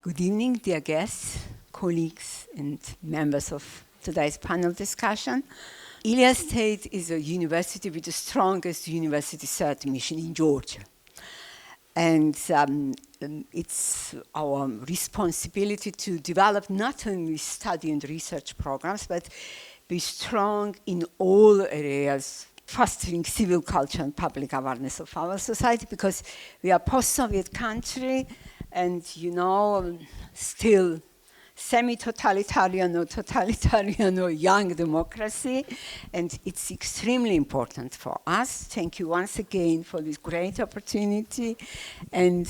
Good evening, dear guests, colleagues, and members of today's panel discussion. Iliad State is a university with the strongest university cert mission in Georgia. And it's our responsibility to develop not only study and research programs, but be strong in all areas, fostering civil culture and public awareness of our society, because we are a post-Soviet country, and still semi-totalitarian or totalitarian or young democracy, and it's extremely important for us. Thank you once again for this great opportunity, and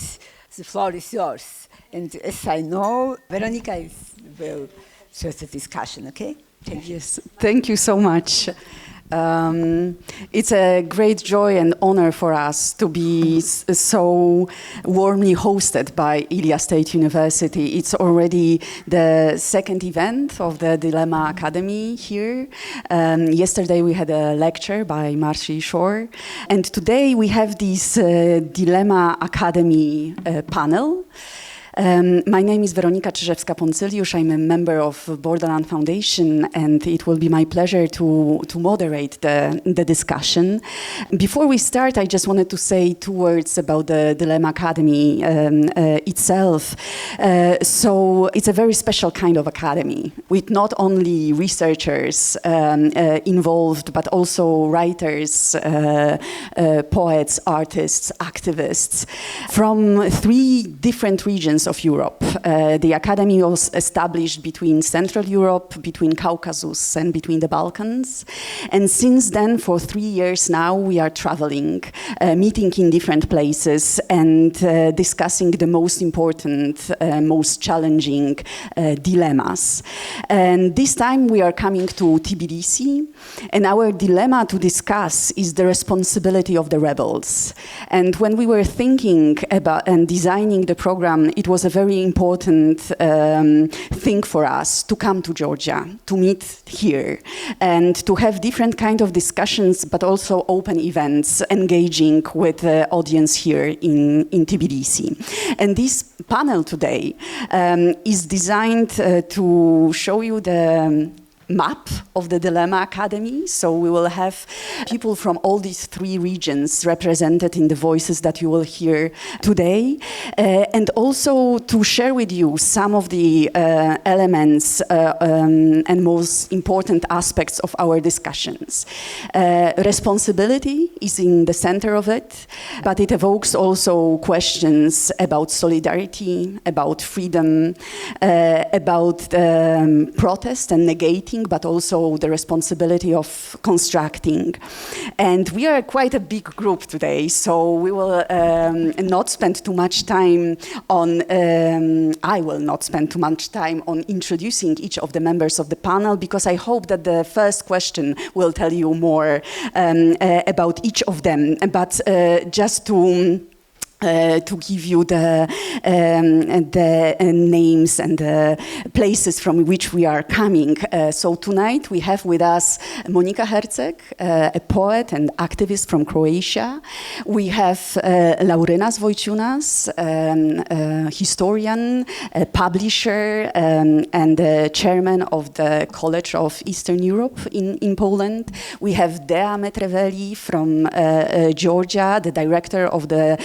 the floor is yours. And as I know, Veronica will start the discussion, okay? Thank you. Yes, thank you so much. It's a great joy and honor for us to be so warmly hosted by Iliad State University. It's already the second event of the Dilemma Academy here. Yesterday we had a lecture by Marci Shore, and today we have this Dilemma Academy panel. My name is Weronika Czyżewska-Poncyliusz. I'm a member of Borderland Foundation, and it will be my pleasure to moderate the discussion. Before we start, I just wanted to say 2 words about the Dilemma Academy itself. So it's a very special kind of academy, with not only researchers involved, but also writers, poets, artists, activists from 3 different regions of Europe. The academy was established between Central Europe, between Caucasus, and between the Balkans. And since then, for 3 years now, we are traveling, meeting in different places, and discussing the most important, most challenging dilemmas. And this time we are coming to Tbilisi, and our dilemma to discuss is the responsibility of the rebels. And when we were thinking about and designing the program, it was a very important thing for us to come to Georgia, to meet here, and to have different kind of discussions, but also open events, engaging with the audience here in Tbilisi. And this panel today is designed to show you the map of the Dilemma Academy. So we will have people from all these 3 regions represented in the voices that you will hear today. And also to share with you some of the elements and most important aspects of our discussions. Responsibility is in the center of it, but it evokes also questions about solidarity, about freedom, about protest and negating, but also the responsibility of constructing. And we are quite a big group today, so we will not spend too much time on, I will not spend too much time on introducing each of the members of the panel, because I hope that the first question will tell you more about each of them. But just to give you the names and the places from which we are coming. So tonight we have with us Monika Herceg, a poet and activist from Croatia. We have Laurynas Wojciunas, historian, a publisher, and the chairman of the College of Eastern Europe in Poland. We have Dea Metreveli from Georgia, the director of the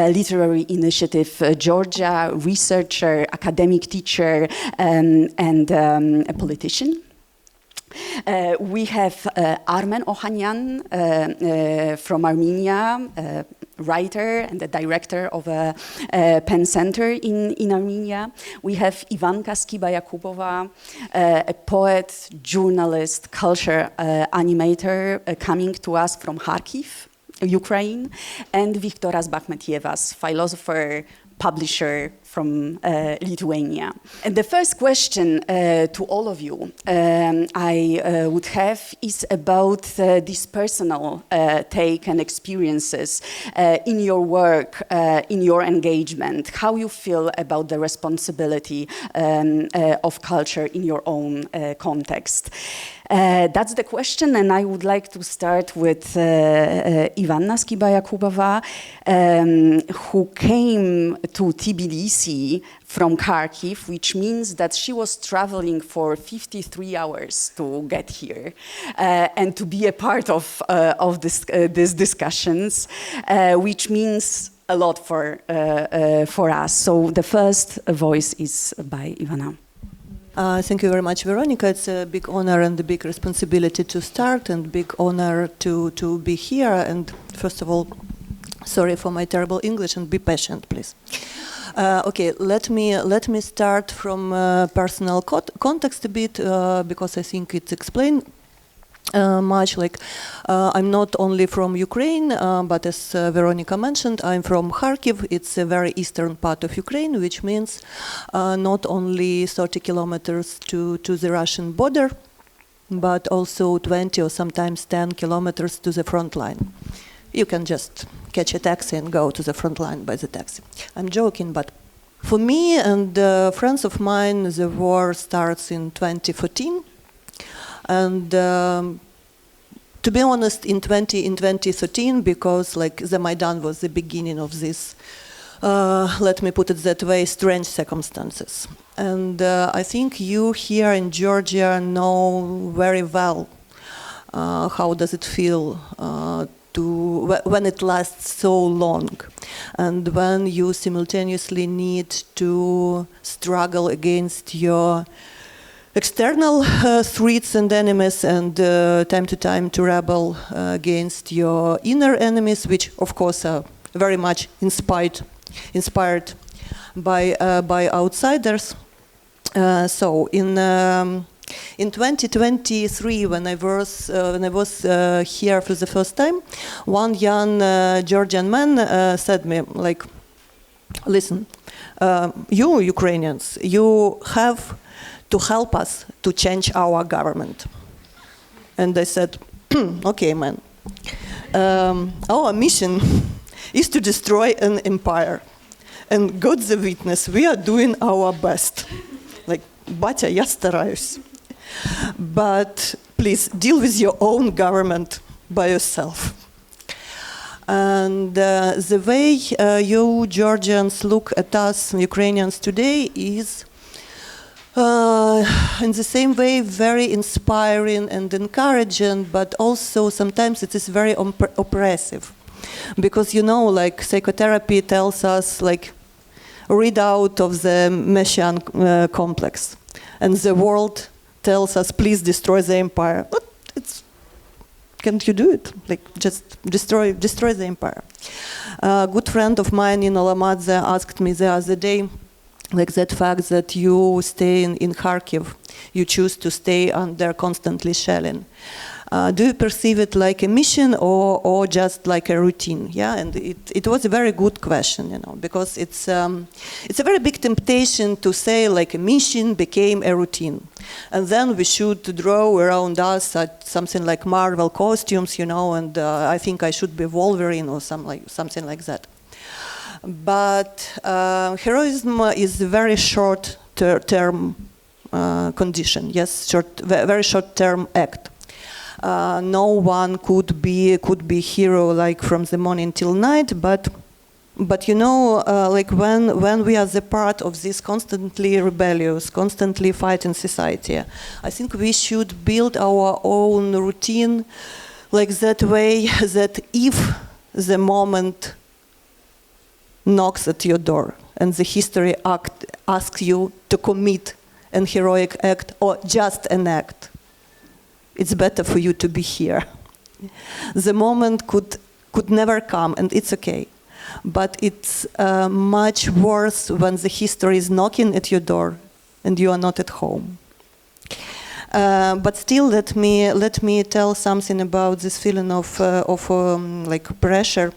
Literary Initiative Georgia, researcher, academic teacher, and a politician. We have Armen Ohanyan from Armenia, writer and the director of a pen center in Armenia. We have Ivanka Skiba-Yakubova, a poet, journalist, culture animator, coming to us from Kharkiv, Ukraine, and Viktoras Bakhmetievas, philosopher, publisher from Lithuania. And the first question to all of you I would have is about this personal take and experiences in your work, in your engagement, how you feel about the responsibility of culture in your own context. That's the question, and I would like to start with Ivanna Skiba-Yakubova, who came to Tbilisi sea from Kharkiv, which means that she was traveling for 53 hours to get here and to be a part of these discussions, which means a lot for us. So the first voice is by Ivana. Thank you very much, Veronica. It's a big honor and a big responsibility to start, and big honor to be here. And first of all, sorry for my terrible English, and be patient, please. Okay, let me start from personal context a bit, because I think it's explained much. Like, I'm not only from Ukraine, but as Veronica mentioned, I'm from Kharkiv. It's a very eastern part of Ukraine, which means not only 30 kilometers to the Russian border, but also 20 or sometimes 10 kilometers to the front line. You can just catch a taxi and go to the front line by the taxi. I'm joking, but for me and friends of mine, the war starts in 2014. And to be honest, in 2013, because like the Maidan was the beginning of this, let me put it that way, strange circumstances. And I think you here in Georgia know very well how does it feel when it lasts so long, and when you simultaneously need to struggle against your external threats and enemies, and time to time to rebel against your inner enemies, which of course are very much inspired by outsiders. So in 2023, when I was here for the first time, one young Georgian man said me, like, listen, you Ukrainians, you have to help us to change our government. And I said, okay, man, our mission is to destroy an empire. And God's the witness, we are doing our best. Like, батя, я стараюсь. But please deal with your own government by yourself. And the way you Georgians look at us Ukrainians today is in the same way very inspiring and encouraging, but also sometimes it is very oppressive. Because, you know, like psychotherapy tells us, like, read out of the Messian complex. And the world tells us, please destroy the empire. But can't you do it? Like, just destroy the empire. A good friend of mine in Alamadze asked me the other day, like, that fact that you stay in Kharkiv, you choose to stay under constantly shelling. Do you perceive it like a mission or just like a routine? Yeah, and it was a very good question, you know, because it's a very big temptation to say like a mission became a routine, and then we should draw around us something like Marvel costumes, you know, and I think I should be Wolverine or something like that. But heroism is a very short-term condition. Yes, very short-term act. No one could be hero like from the morning till night, but you know, like when we are the part of this constantly rebellious, constantly fighting society, I think we should build our own routine like that way that if the moment knocks at your door and the history asks you to commit an heroic act or just an act, it's better for you to be here. The moment could never come, and it's okay. But it's much worse when the history is knocking at your door and you are not at home. But still, let me tell something about this feeling of like pressure.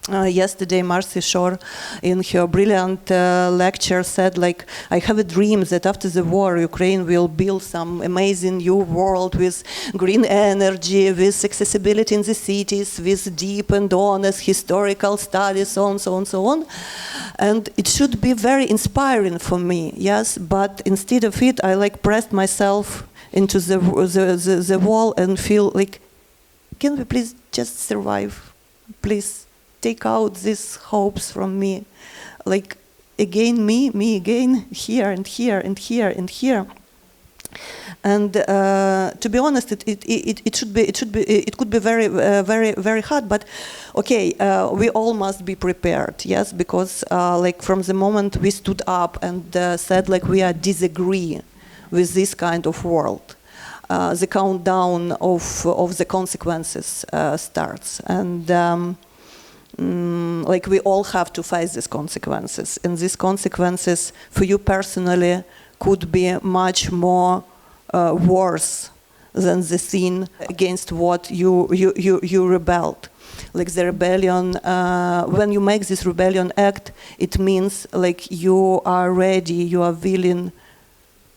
Yesterday, Marcy Shore, in her brilliant lecture, said, like, I have a dream that after the war, Ukraine will build some amazing new world with green energy, with accessibility in the cities, with deep and honest historical studies, so on, so on, so on. And it should be very inspiring for me, yes, but instead of it, I like pressed myself into the wall and feel like, can we please just survive? Please take out these hopes from me. Like, again me again, here and here and here and here. And to be honest, it could be very hard. But okay, we all must be prepared, yes, because like from the moment we stood up and said like we are disagree with this kind of world, the countdown of the consequences starts, and like we all have to face these consequences, and these consequences for you personally could be much more worse than the sin against what you rebelled. Like the rebellion, when you make this rebellion act, it means like you are ready, you are willing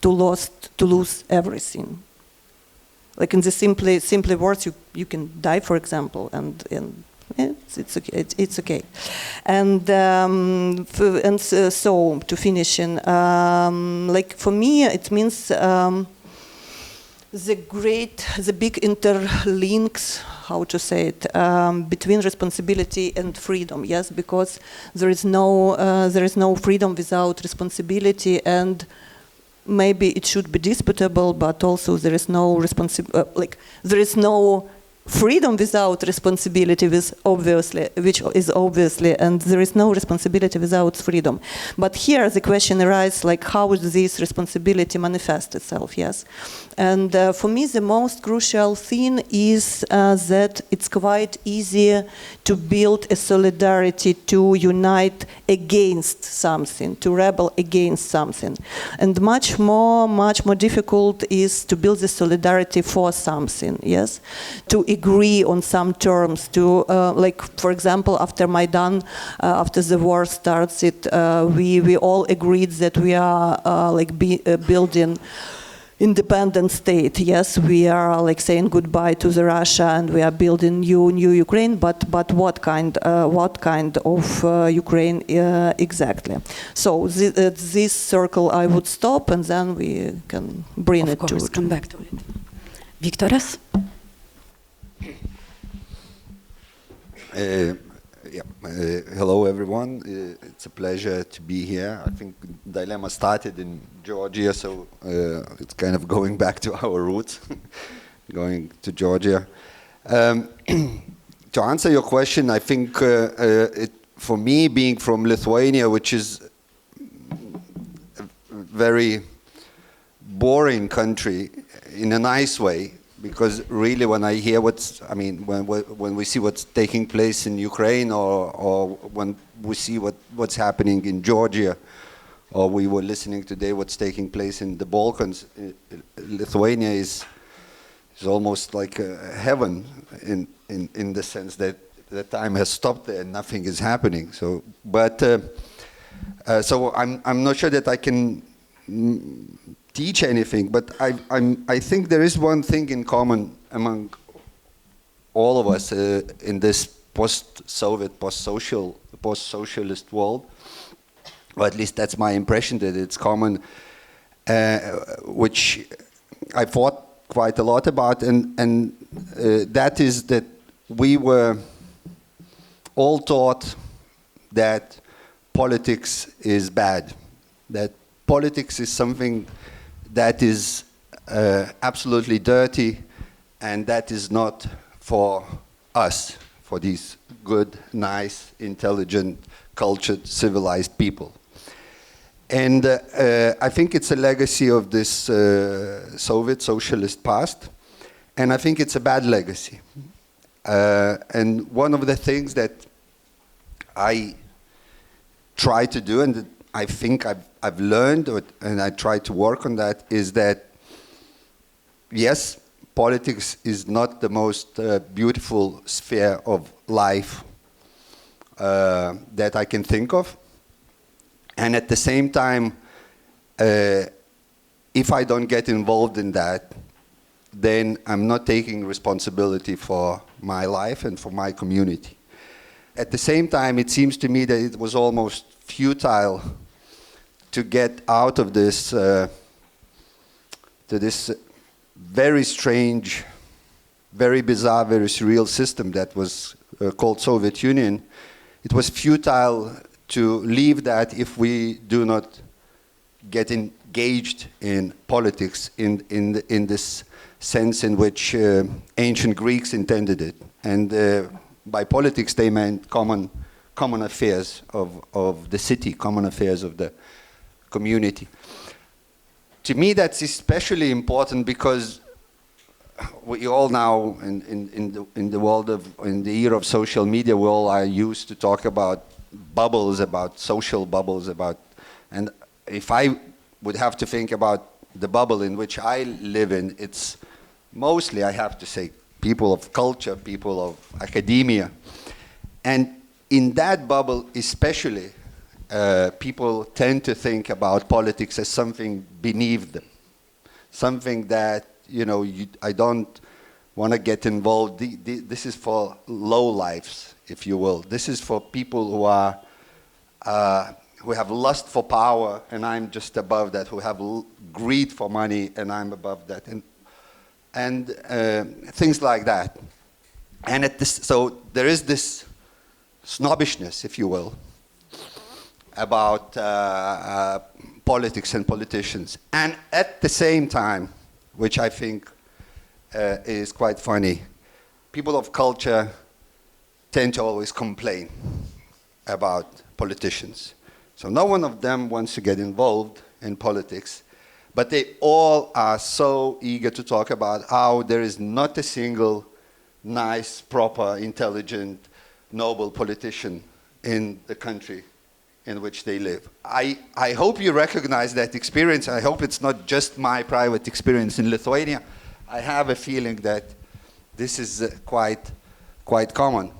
to lose everything. Like in the simply words, you can die, for example, and it's okay. It's okay. And so to finish in, like for me, it means the big interlinks, how to say it, between responsibility and freedom. Yes, because there is no freedom without responsibility, and maybe it should be disputable, but also there is no there is no freedom without responsibility, which is obviously, and there is no responsibility without freedom. But here the question arises, like, how does this responsibility manifest itself? Yes, and for me the most crucial thing is that it's quite easy to build a solidarity, to unite against something, to rebel against something, and much more difficult is to build the solidarity for something. Yes, to agree on some terms, to like, for example, after Maidan, after the war starts, we all agreed that we are building independent state. Yes, we are like saying goodbye to the Russia, and we are building new Ukraine. But what kind of Ukraine exactly? So this circle I would stop, and then we can bring it to come back to it. Viktoras? Hello, everyone. It's a pleasure to be here. I think Dilemma started in Georgia, so it's kind of going back to our roots, going to Georgia. To answer your question, I think for me, being from Lithuania, which is a very boring country in a nice way, because really when I hear when we see what's taking place in Ukraine, or when we see what's happening in Georgia, or we were listening today what's taking place in the Balkans, Lithuania is almost like heaven in the sense that the time has stopped there and nothing is happening. So, so I'm not sure that I can teach anything, but I think there is one thing in common among all of us in this post-Soviet, post-socialist world, or at least that's my impression, that it's common, which I thought quite a lot about, and that is that we were all taught that politics is bad, that politics is something that is absolutely dirty, and that is not for us, for these good, nice, intelligent, cultured, civilized people. And I think it's a legacy of this Soviet socialist past, and I think it's a bad legacy. And one of the things that I try to do, and that I think I've learned, and I try to work on that, is that, yes, politics is not the most beautiful sphere of life that I can think of. And at the same time, if I don't get involved in that, then I'm not taking responsibility for my life and for my community. At the same time, it seems to me that it was almost futile to get out of this, to this very strange, very bizarre, very surreal system that was called Soviet Union. It was futile to leave that if we do not get engaged in politics in this sense in which ancient Greeks intended it. And by politics they meant common affairs of the city, common affairs of the community. To me that's especially important because we all now in the world in the era of social media, we all are used to talk about bubbles, about social bubbles, and if I would have to think about the bubble in which I live in, it's mostly, I have to say, people of culture, people of academia. And in that bubble especially, people tend to think about politics as something beneath them, something that, I don't want to get involved. This is for lowlifes, if you will. This is for people who have lust for power, and I'm just above that, who have greed for money, and I'm above that, and things like that. And so there is this snobbishness, if you will, about politics and politicians. And at the same time, which I think is quite funny, people of culture tend to always complain about politicians. So no one of them wants to get involved in politics, but they all are so eager to talk about how there is not a single nice, proper, intelligent, noble politician in the country in which they live. I hope you recognize that experience. I hope it's not just my private experience in Lithuania. I have a feeling that this is quite common,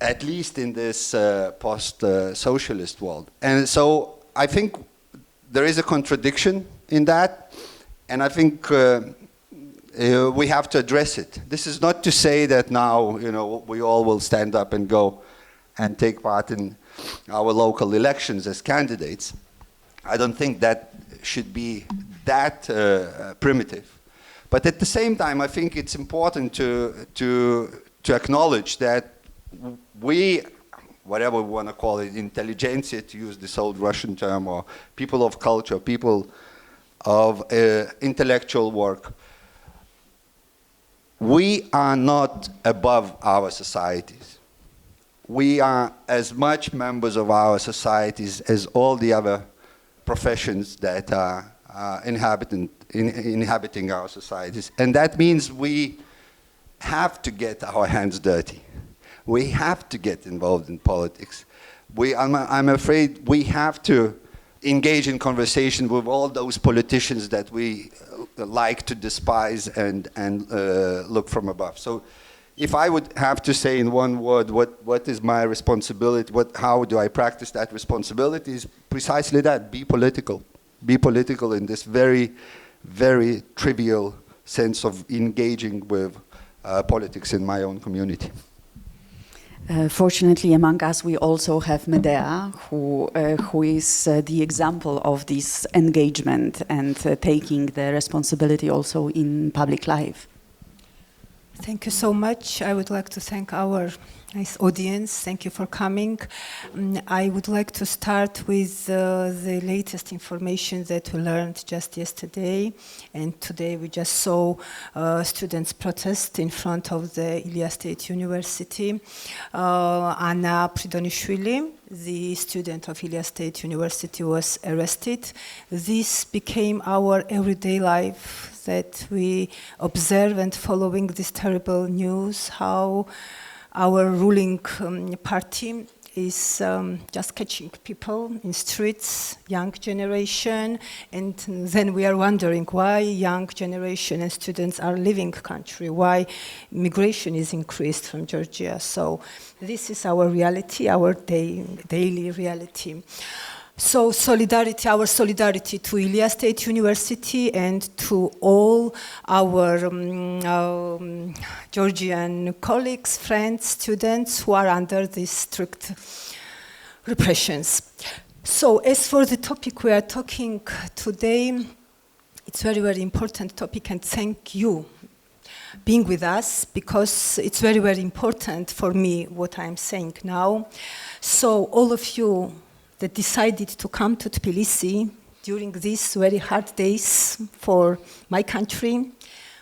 at least in this post-socialist world. And so I think there is a contradiction in that, and I think we have to address it. This is not to say that now, we all will stand up and go and take part in our local elections as candidates. I don't think that should be that primitive. But at the same time, I think it's important to acknowledge that we, whatever we want to call it, intelligentsia, to use this old Russian term, or people of culture, people of intellectual work, we are not above our societies. We are as much members of our societies as all the other professions that are inhabiting our societies. And that means we have to get our hands dirty. We have to get involved in politics. I'm afraid we have to engage in conversation with all those politicians that we like to despise and look from above. So if I would have to say in one word what is my responsibility, how do I practice that responsibility, is precisely that: be political. Be political in this very, very trivial sense of engaging with politics in my own community. Fortunately, among us, we also have Medea, who is the example of this engagement and taking the responsibility also in public life. Thank you so much. I would like to thank our nice audience. Thank you for coming. I would like to start with the latest information that we learned just yesterday. And today we just saw students protest in front of the Ilia State University. Anna Pridonishvili, the student of Ilia State University, was arrested. This became our everyday life, that we observe and following this terrible news, how our ruling party is just catching people in streets, young generation, and then we are wondering why young generation and students are leaving country, why migration is increased from Georgia. So this is our reality, our daily reality. So solidarity, our solidarity to Ilia State University and to all our Georgian colleagues, friends, students who are under these strict repressions. So as for the topic we are talking today, it's very, very important topic, and thank you being with us, because it's very, very important for me what I'm saying now. So all of you that decided to come to Tbilisi during these very hard days for my country,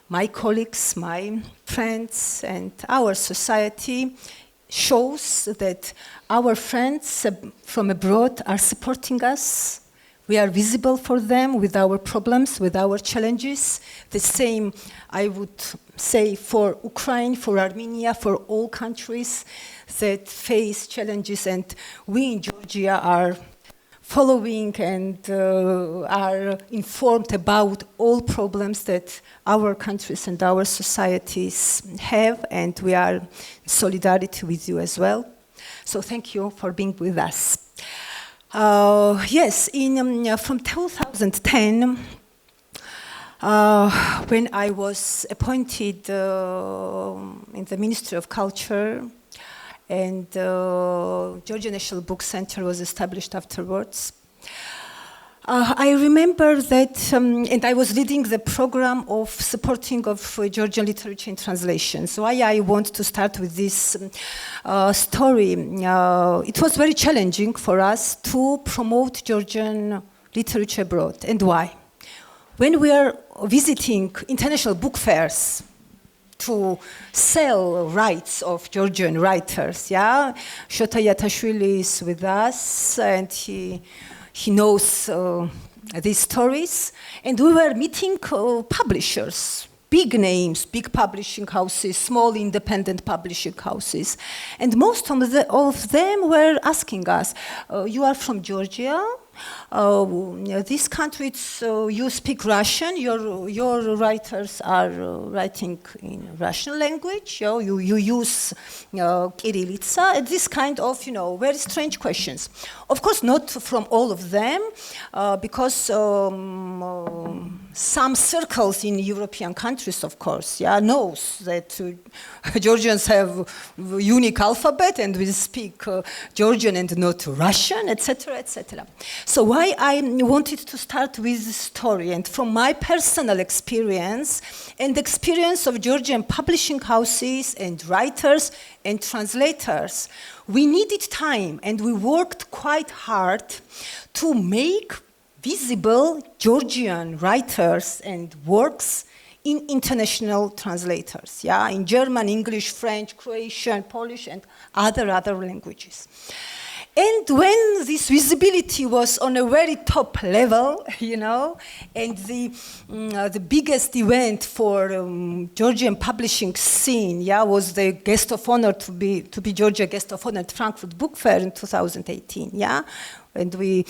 my colleagues, my friends, and our society shows that our friends from abroad are supporting us. We are visible for them with our problems, with our challenges. The same, I would say, for Ukraine, for Armenia, for all countries that face challenges. And we in Georgia are following and are informed about all problems that our countries and our societies have, and we are in solidarity with you as well. So thank you for being with us. Yes, from 2010, when I was appointed in the Ministry of Culture, and Georgia National Book Center was established afterwards. I remember that, and I was leading the program of supporting of Georgian literature in translation. So why I want to start with this story. It was very challenging for us to promote Georgian literature abroad. And why? When we are visiting international book fairs, to sell rights of Georgian writers, yeah? Shota Yatashvili is with us, and he knows these stories. And we were meeting publishers, big names, big publishing houses, small independent publishing houses. And most of them were asking us, you are from Georgia? This country, you speak Russian, your writers are writing in Russian language, you use Kirillitsa, this kind of, very strange questions. Of course, not from all of them, because some circles in European countries, of course, knows that Georgians have unique alphabet and we speak Georgian and not Russian, etc., etc. So why I wanted to start with this story, and from my personal experience and experience of Georgian publishing houses and writers and translators, we needed time and we worked quite hard to make visible Georgian writers and works in international translators, in German, English, French, Croatian, Polish, and other languages. And when this visibility was on a very top level, and the biggest event for Georgian publishing scene, was the guest of honor to be Georgia guest of honor at Frankfurt Book Fair in 2018, and we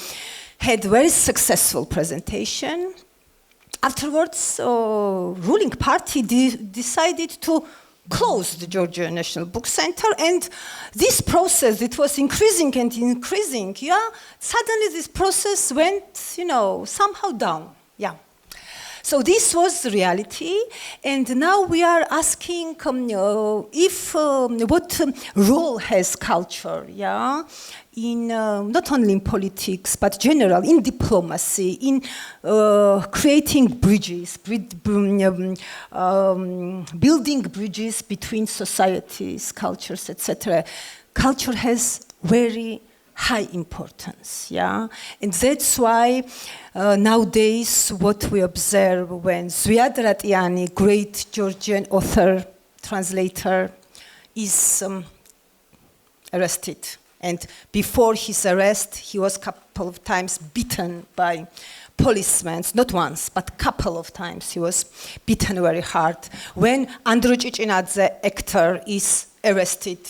had very successful presentation. Afterwards, ruling party decided to close the Georgia National Book Center, and this process, it was increasing and increasing, suddenly this process went, somehow down, So this was the reality, and now we are asking if what role has culture, in not only in politics but general in diplomacy, in creating bridges, building bridges between societies, cultures, etc. Culture has very high importance, and that's why nowadays what we observe when Zviad Ratiani, great Georgian author, translator, is arrested. And before his arrest, he was a couple of times beaten by policemen, not once, but a couple of times he was beaten very hard. When Andrew Chichinadze, actor, is arrested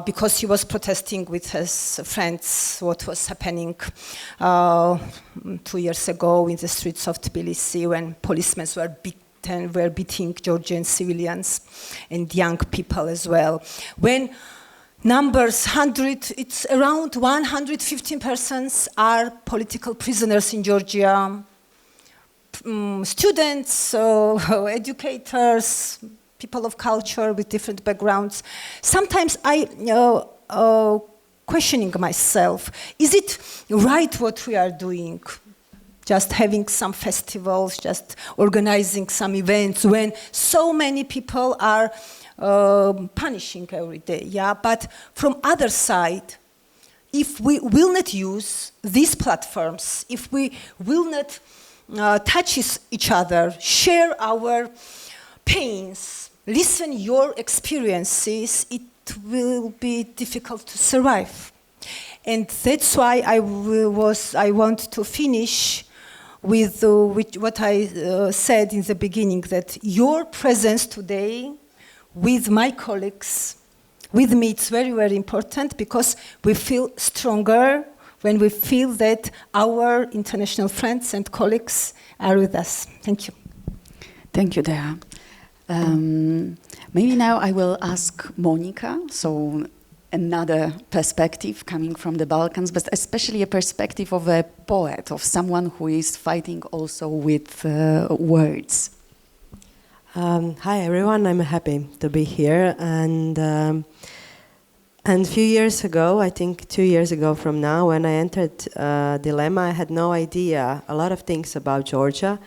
because he was protesting with his friends what was happening 2 years ago in the streets of Tbilisi when policemen were beating Georgian civilians and young people as well. When numbers, it's around 115 persons are political prisoners in Georgia. Students, educators, people of culture with different backgrounds. Sometimes I questioning myself, is it right what we are doing? Just having some festivals, just organizing some events when so many people are punishing every day, but from other side, if we will not use these platforms, if we will not touch each other, share our pains, listen your experiences, it will be difficult to survive. And that's why I want to finish with what I said in the beginning, that your presence today with my colleagues, with me, it's very, very important, because we feel stronger when we feel that our international friends and colleagues are with us. Thank you. Thank you, Dea. Maybe now I will ask Monica, so another perspective coming from the Balkans, but especially a perspective of a poet, of someone who is fighting also with words. Hi everyone, I'm happy to be here, and a few years ago, I think 2 years ago from now, when I entered Dilemma, I had no idea a lot of things about Georgia,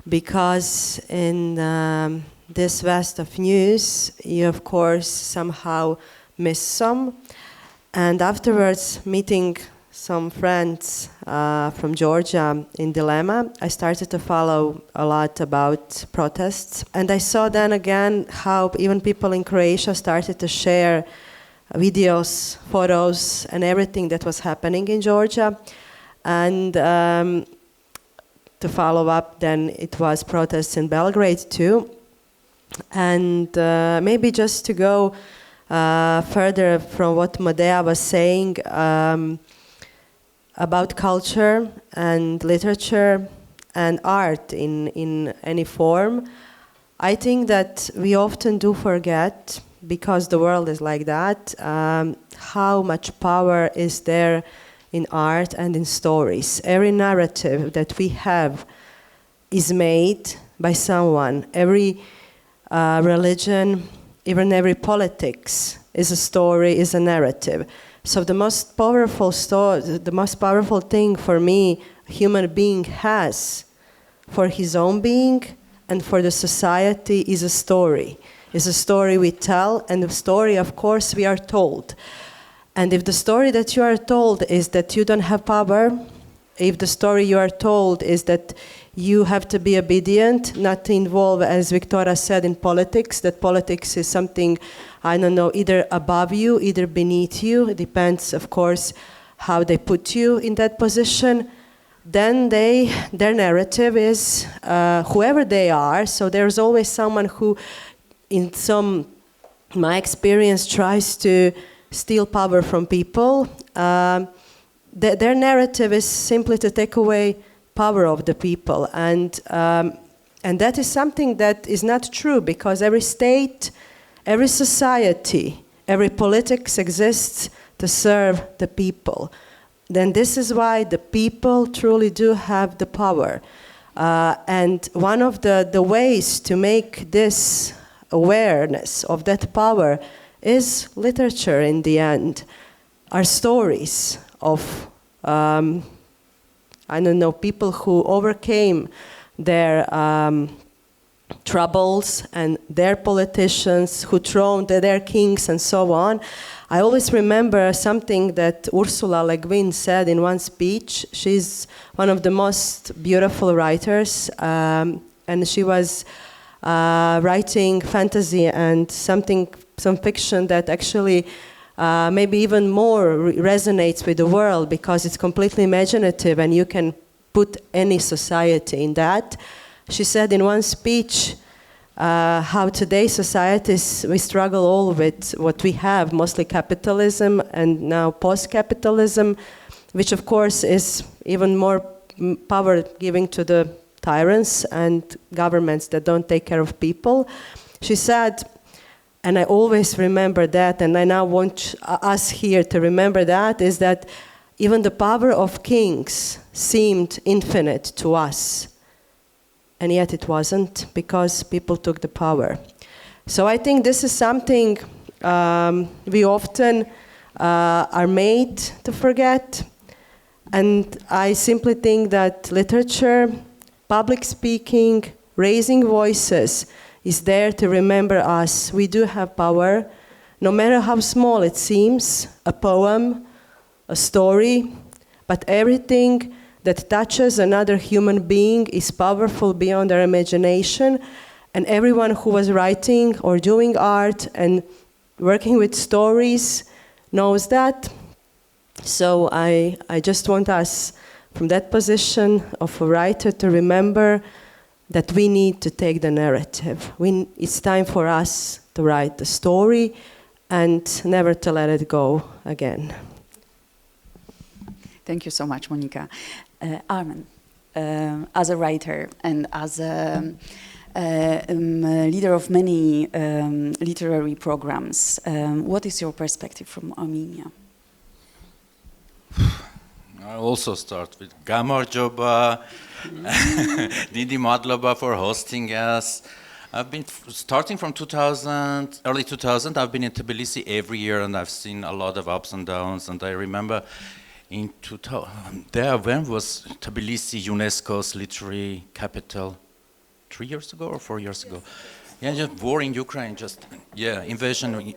because in this vast of news, you of course somehow miss some, and afterwards meeting some friends from Georgia in Dilemma, I started to follow a lot about protests, and I saw then again how even people in Croatia started to share videos, photos, and everything that was happening in Georgia. And to follow up, then it was protests in Belgrade too. And maybe just to go further from what Medea was saying about culture and literature and art in any form, I think that we often do forget, because the world is like that, how much power is there in art and in stories. Every narrative that we have is made by someone. Every religion, even every politics is a story, is a narrative. So the most powerful the most powerful thing for me a human being has for his own being and for the society is a story. Is a story we tell, and the story, of course, we are told. And if the story that you are told is that you don't have power, if the story you are told is that you have to be obedient, not to involve, as Victoria said, in politics, that politics is something, I don't know, either above you, either beneath you, it depends, of course, how they put you in that position, then their narrative is whoever they are, so there's always someone who, in my experience, tries to steal power from people. Their narrative is simply to take away power of the people, and that is something that is not true, because every state, every society, every politics exists to serve the people. Then this is why the people truly do have the power, and one of the ways to make this awareness of that power is literature in the end. Are stories of, people who overcame their troubles and their politicians who throned their kings and so on. I always remember something that Ursula Le Guin said in one speech. She's one of the most beautiful writers, and she was writing fantasy and some fiction that actually maybe even more resonates with the world, because it's completely imaginative and you can put any society in that. She said in one speech how today's societies, we struggle all with what we have, mostly capitalism and now post-capitalism, which of course is even more power giving to the tyrants and governments that don't take care of people. She said, and I always remember that, and I now want us here to remember that, is that even the power of kings seemed infinite to us. And yet it wasn't, because people took the power. So I think this is something we often are made to forget. And I simply think that literature, public speaking, raising voices is there to remember us. We do have power, no matter how small it seems. A poem, a story, but everything that touches another human being is powerful beyond our imagination. And everyone who was writing or doing art and working with stories knows that. So I just want us, from that position of a writer, to remember that we need to take the narrative. It's time for us to write the story and never to let it go again. Thank you so much, Monica. Armen, as a writer and as a leader of many literary programs, what is your perspective from Armenia? I also start with Gamar Joba, Didi Madloba for hosting us. I've been starting from early 2000, I've been in Tbilisi every year and I've seen a lot of ups and downs. And I remember in 2000, when was Tbilisi UNESCO's literary capital? 3 years ago or 4 years ago? Yeah, just war in Ukraine, invasion.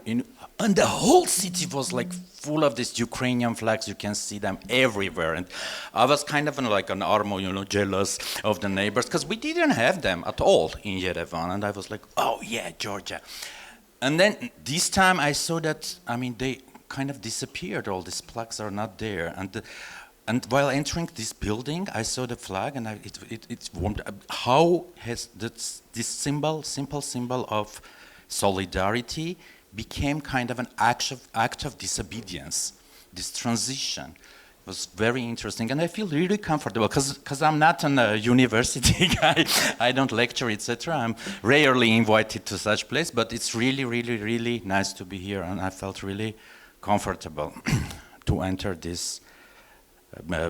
And the whole city was like full of these Ukrainian flags. You can see them everywhere. And I was kind of like an Armo, jealous of the neighbors because we didn't have them at all in Yerevan. And I was like, oh yeah, Georgia. And then this time I saw that, they kind of disappeared. All these flags are not there. And while entering this building, I saw the flag, and it warmed up. How has this simple symbol of solidarity became kind of an act of disobedience? This transition was very interesting, and I feel really comfortable because I'm not a university guy. I don't lecture, etc. I'm rarely invited to such place, but it's really, really, really nice to be here, and I felt really comfortable to enter this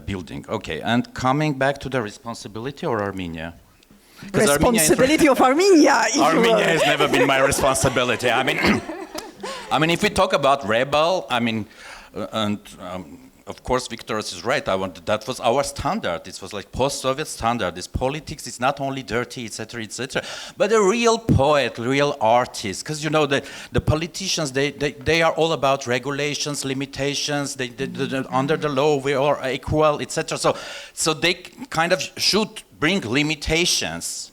building. Okay, and coming back to the responsibility or Armenia? Responsibility of Armenia. Armenia has never been my responsibility. If we talk about rebel, of course, Victoros is right. That was our standard. It was like post-Soviet standard. This politics is not only dirty, etc., etc., but a real poet, real artist. Because the politicians, they are all about regulations, limitations. They under the law we are equal, etc. So they kind of should bring limitations,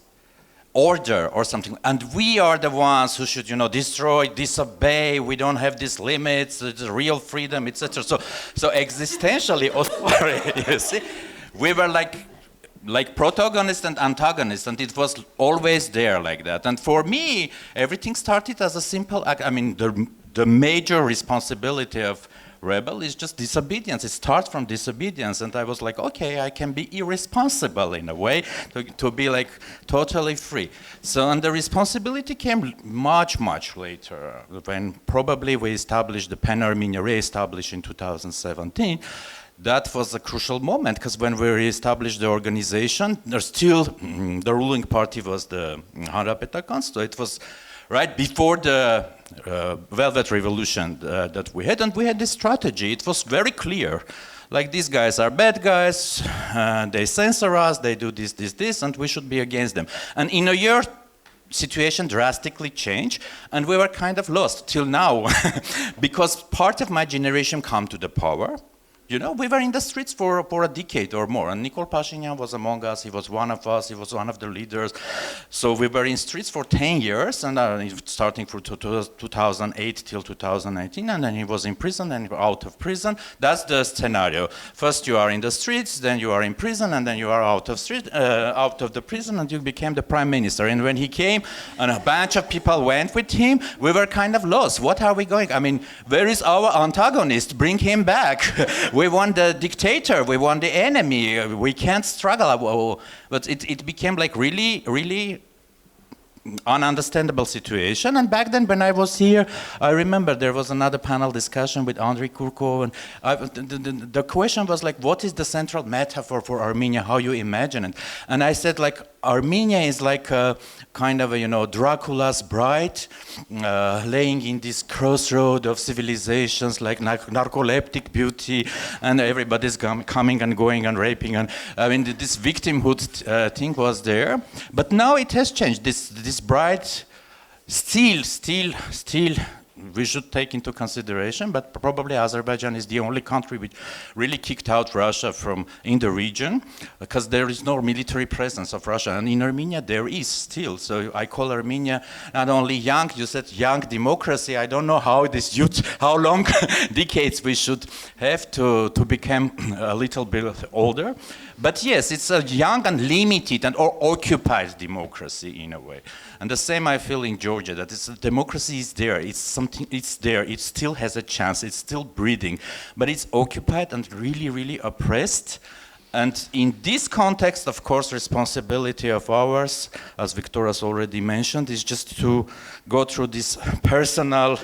order or something, and we are the ones who should destroy, disobey. We don't have these limits, the real freedom, etc. So existentially, you see, we were like protagonist and antagonist, and it was always there like that. And for me, everything started as a simple act. The major responsibility of rebel is just disobedience. It starts from disobedience, and I was like, okay, I can be irresponsible in a way to be like totally free. So, and the responsibility came much, much later, when probably we established the Pan-Armenia, re-established in 2017. That was a crucial moment, because when we re-established the organization, there's still, the ruling party was the Hanrapetakan, so it was right before the Velvet Revolution that we had, and we had this strategy. It was very clear. Like, these guys are bad guys, they censor us, they do this, and we should be against them. And in a year, situation drastically changed, and we were kind of lost till now, because part of my generation come to the power. We were in the streets for a decade or more, and Nikol Pashinyan was among us. He was one of us. He was one of the leaders. So we were in streets for 10 years, and starting from 2008 till 2019, and then he was in prison and out of prison. That's the scenario. First you are in the streets, then you are in prison, and then you are out of the prison, and you became the prime minister. And when he came, and a bunch of people went with him, we were kind of lost. What are we going? Where is our antagonist? Bring him back. We want the dictator, we want the enemy, we can't struggle. But it became like really, really ununderstandable situation. And back then when I was here, I remember there was another panel discussion with Andrei Kurko, and the question was like, what is the central metaphor for Armenia, how you imagine it? And I said, like, Armenia is like a kind of a, Dracula's bride, laying in this crossroad of civilizations, like narcoleptic beauty, and everybody's coming and going and raping, and this victimhood thing was there. But now it has changed. This bride still we should take into consideration, but probably Azerbaijan is the only country which really kicked out Russia from in the region, because there is no military presence of Russia, and in Armenia there is still. So I call Armenia not only young, you said young democracy, I don't know how this youth, how long decades we should have to become a little bit older, but yes, it's a young and limited and or occupied democracy in a way. And the same I feel in Georgia, that democracy is there, it's something, it's there, it still has a chance, it's still breathing, but it's occupied and really, really oppressed. And in this context, of course, responsibility of ours, as Victoria's already mentioned, is just to go through this personal,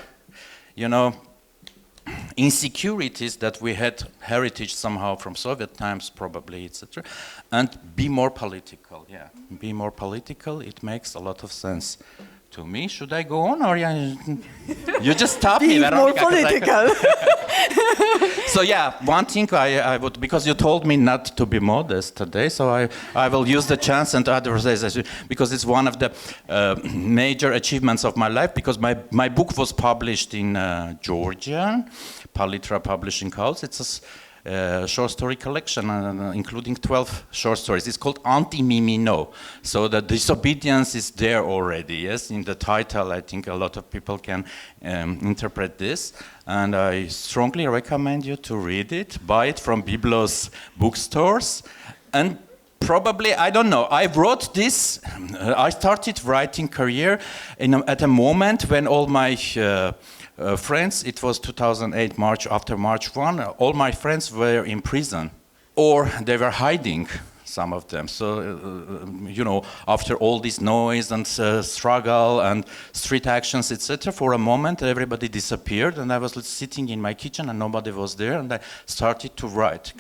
insecurities that we had heritage somehow from Soviet times, probably, etc., and be more political. Yeah, be more political. It makes a lot of sense to me. Should I go on, or you just stop me? Be more political. So yeah, one thing I would, because you told me not to be modest today, so I will use the chance and advertise, because it's one of the major achievements of my life, because my book was published in Georgia, Palitra Publishing House. It's a short story collection, including 12 short stories. It's called Anti-Mimino. So the disobedience is there already, yes? In the title, I think a lot of people can interpret this. And I strongly recommend you to read it, buy it from Biblos bookstores. And probably, I don't know, I wrote this, I started writing career at a moment when all my friends, it was 2008, March, after March 1, all my friends were in prison, or they were hiding, some of them. So, after all this noise and struggle and street actions, etc., for a moment everybody disappeared, and I was sitting in my kitchen and nobody was there, and I started to write,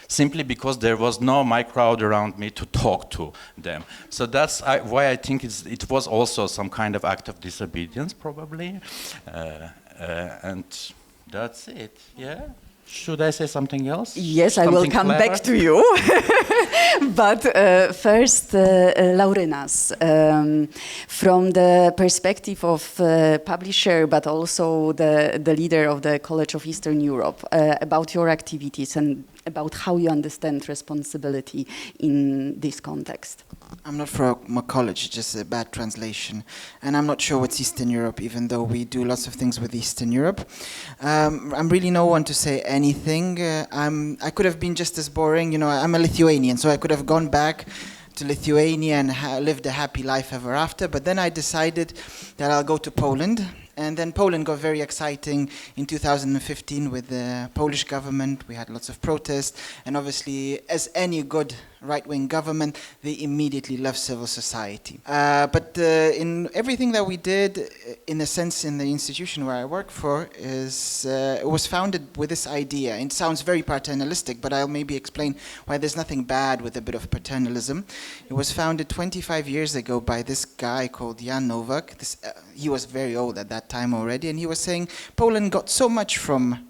simply because there was no my crowd around me to talk to them. So that's why I think it was also some kind of act of disobedience, probably, and that's it. Yeah. Should I say something else? Yes, I will come back to you. But first, Laurinas, from the perspective of publisher, but also the leader of the College of Eastern Europe, about your activities and about how you understand responsibility in this context. I'm not from a college, just a bad translation. And I'm not sure what's Eastern Europe, even though we do lots of things with Eastern Europe. I'm really no one to say anything. I could have been just as boring. I'm a Lithuanian, so I could have gone back to Lithuania and lived a happy life ever after. But then I decided that I'll go to Poland. And then Poland got very exciting in 2015 with the Polish government. We had lots of protests. And obviously, as any good right-wing government, they immediately love civil society. But in everything that we did, in a sense, in the institution where I work for, it was founded with this idea. It sounds very paternalistic, but I'll maybe explain why there's nothing bad with a bit of paternalism. It was founded 25 years ago by this guy called Jan Nowak. He was very old at that time already, and he was saying Poland got so much from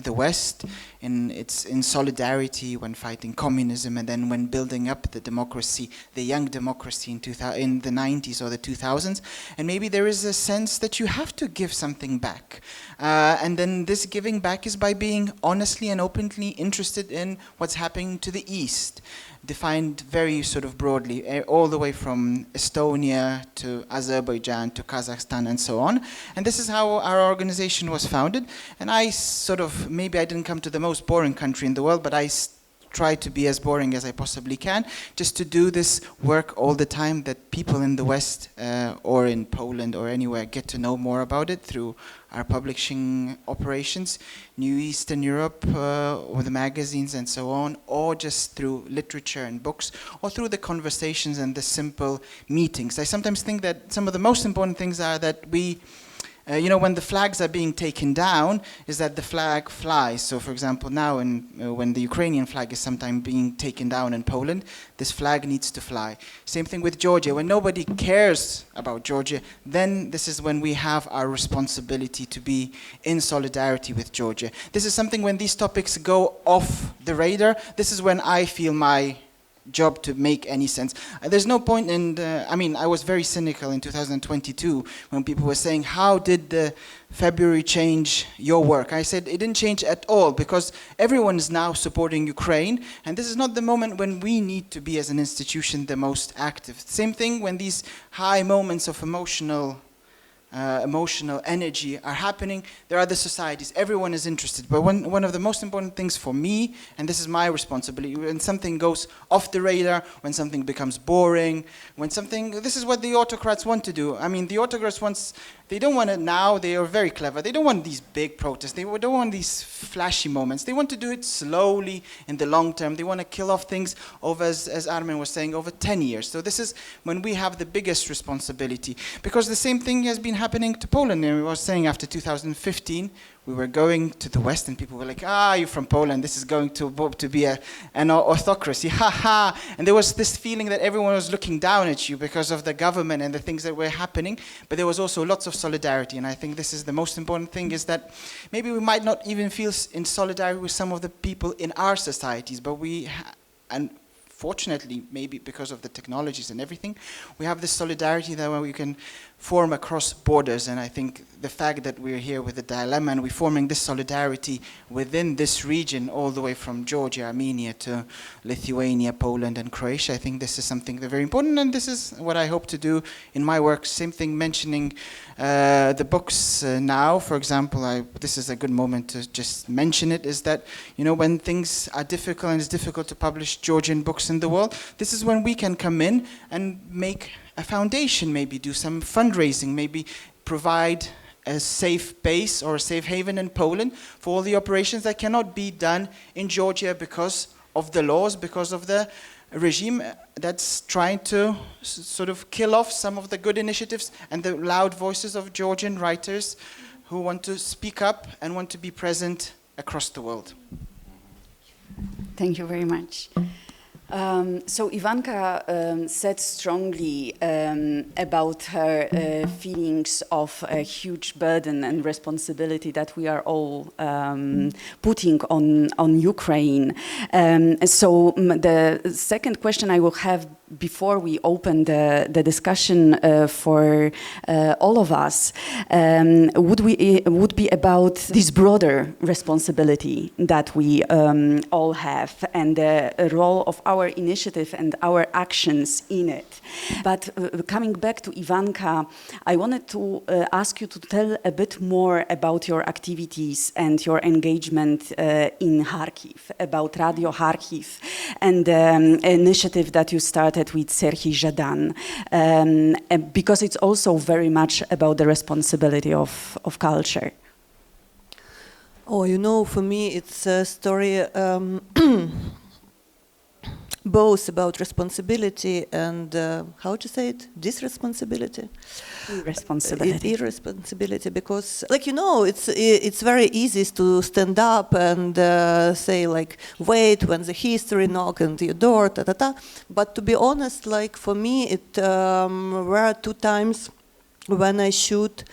the West in solidarity when fighting communism, and then when building up the democracy, the young democracy in the 90s or the 2000s, and maybe there is a sense that you have to give something back, and then this giving back is by being honestly and openly interested in what's happening to the East, defined very sort of broadly, all the way from Estonia to Azerbaijan to Kazakhstan and so on. And this is how our organization was founded. And I maybe I didn't come to the most boring country in the world, but I try to be as boring as I possibly can, just to do this work all the time that people in the West or in Poland or anywhere get to know more about it through our publishing operations, New Eastern Europe, or the magazines and so on, or just through literature and books, or through the conversations and the simple meetings. I sometimes think that some of the most important things are that we when the flags are being taken down, is that the flag flies. So, for example, now when the Ukrainian flag is sometimes being taken down in Poland, this flag needs to fly. Same thing with Georgia. When nobody cares about Georgia, then this is when we have our responsibility to be in solidarity with Georgia. This is something when these topics go off the radar, this is when I feel my job to make any sense. There's no point in, I mean, I was very cynical in 2022 when people were saying, how did the February change your work? I said, it didn't change at all, because everyone is now supporting Ukraine, and this is not the moment when we need to be, as an institution, the most active. Same thing when these high moments of emotional energy are happening. There are other societies, everyone is interested. But one of the most important things for me, and this is my responsibility, when something goes off the radar, when something becomes boring, when something, this is what the autocrats want to do. I mean, the autocrats they don't want it now, they are very clever. They don't want these big protests, they don't want these flashy moments. They want to do it slowly in the long term. They want to kill off things over, as Armin was saying, over 10 years. So this is when we have the biggest responsibility. Because the same thing has been happening to Poland. And we were saying after 2015, we were going to the West and people were like, you're from Poland, this is going to be an autocracy, ha ha. And there was this feeling that everyone was looking down at you because of the government and the things that were happening. But there was also lots of solidarity. And I think this is the most important thing, is that maybe we might not even feel in solidarity with some of the people in our societies, but and fortunately, maybe because of the technologies and everything, we have this solidarity that we can form across borders. And I think the fact that we're here with the dilemma and we're forming this solidarity within this region, all the way from Georgia, Armenia to Lithuania, Poland and Croatia, I think this is something very important, and this is what I hope to do in my work. Same thing mentioning the books now, for example, this is a good moment to just mention it, is that, when things are difficult and it's difficult to publish Georgian books in the world, this is when we can come in and make a foundation, maybe do some fundraising, maybe provide a safe base or a safe haven in Poland for all the operations that cannot be done in Georgia because of the laws, because of the regime that's trying to sort of kill off some of the good initiatives and the loud voices of Georgian writers who want to speak up and want to be present across the world. Thank you very much. So Ivanka said strongly about her feelings of a huge burden and responsibility that we are all putting on Ukraine. So the second question I will have before we open the discussion for all of us would be about this broader responsibility that we all have and the role of our initiative and our actions in it. But coming back to Ivanka, I wanted to ask you to tell a bit more about your activities and your engagement in Kharkiv, about Radio Kharkiv and the initiative that you started with Serhii Zhadan, because it's also very much about the responsibility of culture. For me it's a story both about responsibility and, how to say it, disresponsibility? Irresponsibility, because, it's very easy to stand up and say, wait, when the history knock on your door, But to be honest, for me, it were 2 times when I should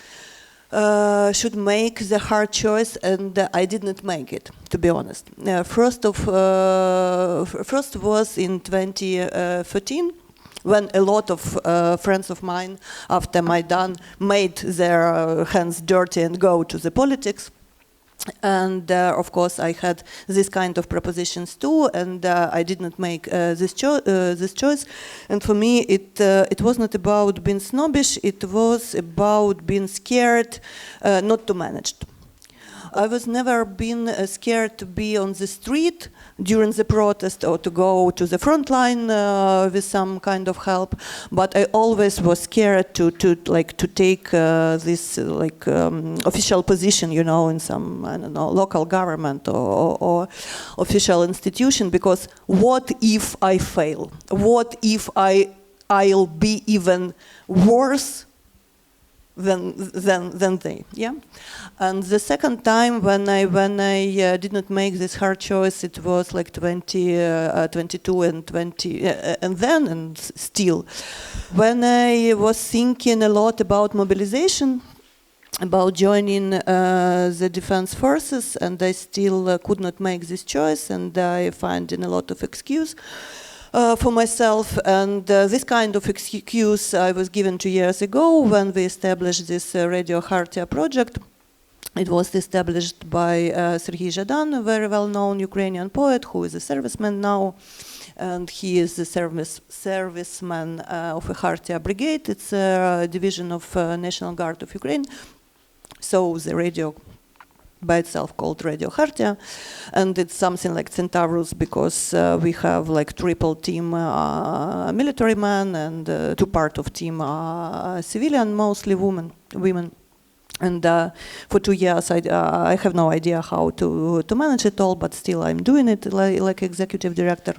make the hard choice, and I did not make it, to be honest. First was in 2013, when a lot of friends of mine after Maidan made their hands dirty and go to the politics. And of course, I had this kind of propositions too, and I did not make this choice. And for me, it was not about being snobbish; it was about being scared not to manage. I was never been scared to be on the street during the protest or to go to the front line with some kind of help, but I always was scared to take this official position, in some, I don't know, local government or official institution, because what if I fail? What if I'll be even worse than they, yeah. And the second time when I did not make this hard choice, it was 2022 and 20, and still, when I was thinking a lot about mobilization, about joining the defense forces, and I still could not make this choice, and I find in a lot of excuse. for myself. And this kind of excuse I was given 2 years ago when we established this Radio Khartia project. It was established by Serhiy Zhadan, a very well-known Ukrainian poet who is a serviceman now. And he is the serviceman of a Khartia brigade. It's a division of National Guard of Ukraine. So the radio by itself called Radio Khartia, and it's something like Centaurus because we have like triple team military men and 2 part of team civilian, mostly women. And for 2 years I have no idea how to manage it all, but still I'm doing it like executive director.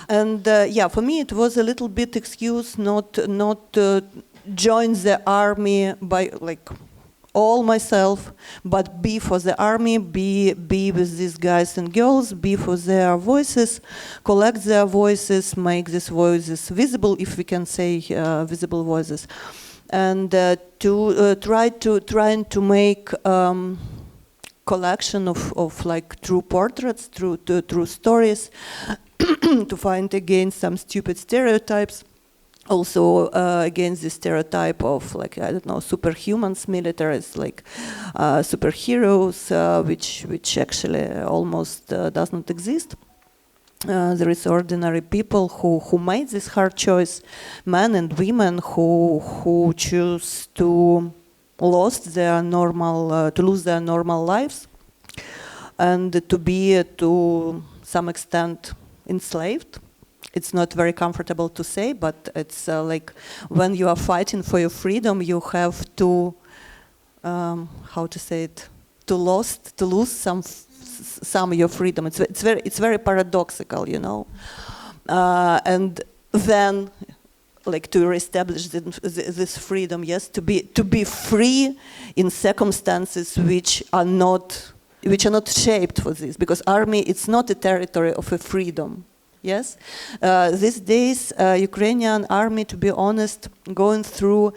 And yeah, for me it was a little bit excuse not to join the army by like all myself, but be for the army, be with these guys and girls, be for their voices, collect their voices, make these voices visible, if we can say visible voices, and to trying to make collection of like true portraits, true stories, to find against some stupid stereotypes. Also against the stereotype of like, I don't know, superhumans, militaries, like superheroes, which actually almost does not exist. There is ordinary people who made this hard choice, men and women who choose to lose their normal lives, and to be to some extent enslaved. It's not very comfortable to say, but it's like when you are fighting for your freedom, you have to, how to say it, to lose some of your freedom. It's very paradoxical, you know. And then, like to reestablish this freedom, yes, to be free in circumstances which are not shaped for this, because army, it's not a territory of a freedom. Yes, these days Ukrainian army, to be honest, going through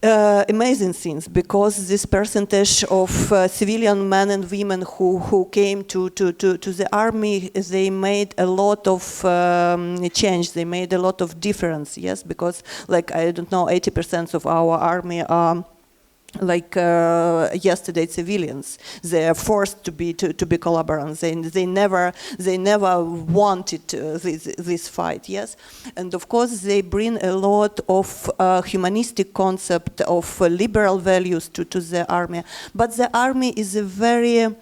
amazing things, because this percentage of civilian men and women who came to the army, they made a lot of change. They made a lot of difference. Yes, because like I don't know, 80% of our army are like yesterday civilians. They are forced to be collaborators. They never wanted this fight. Yes, and of course they bring a lot of humanistic concept of liberal values to the army. But the army is a very,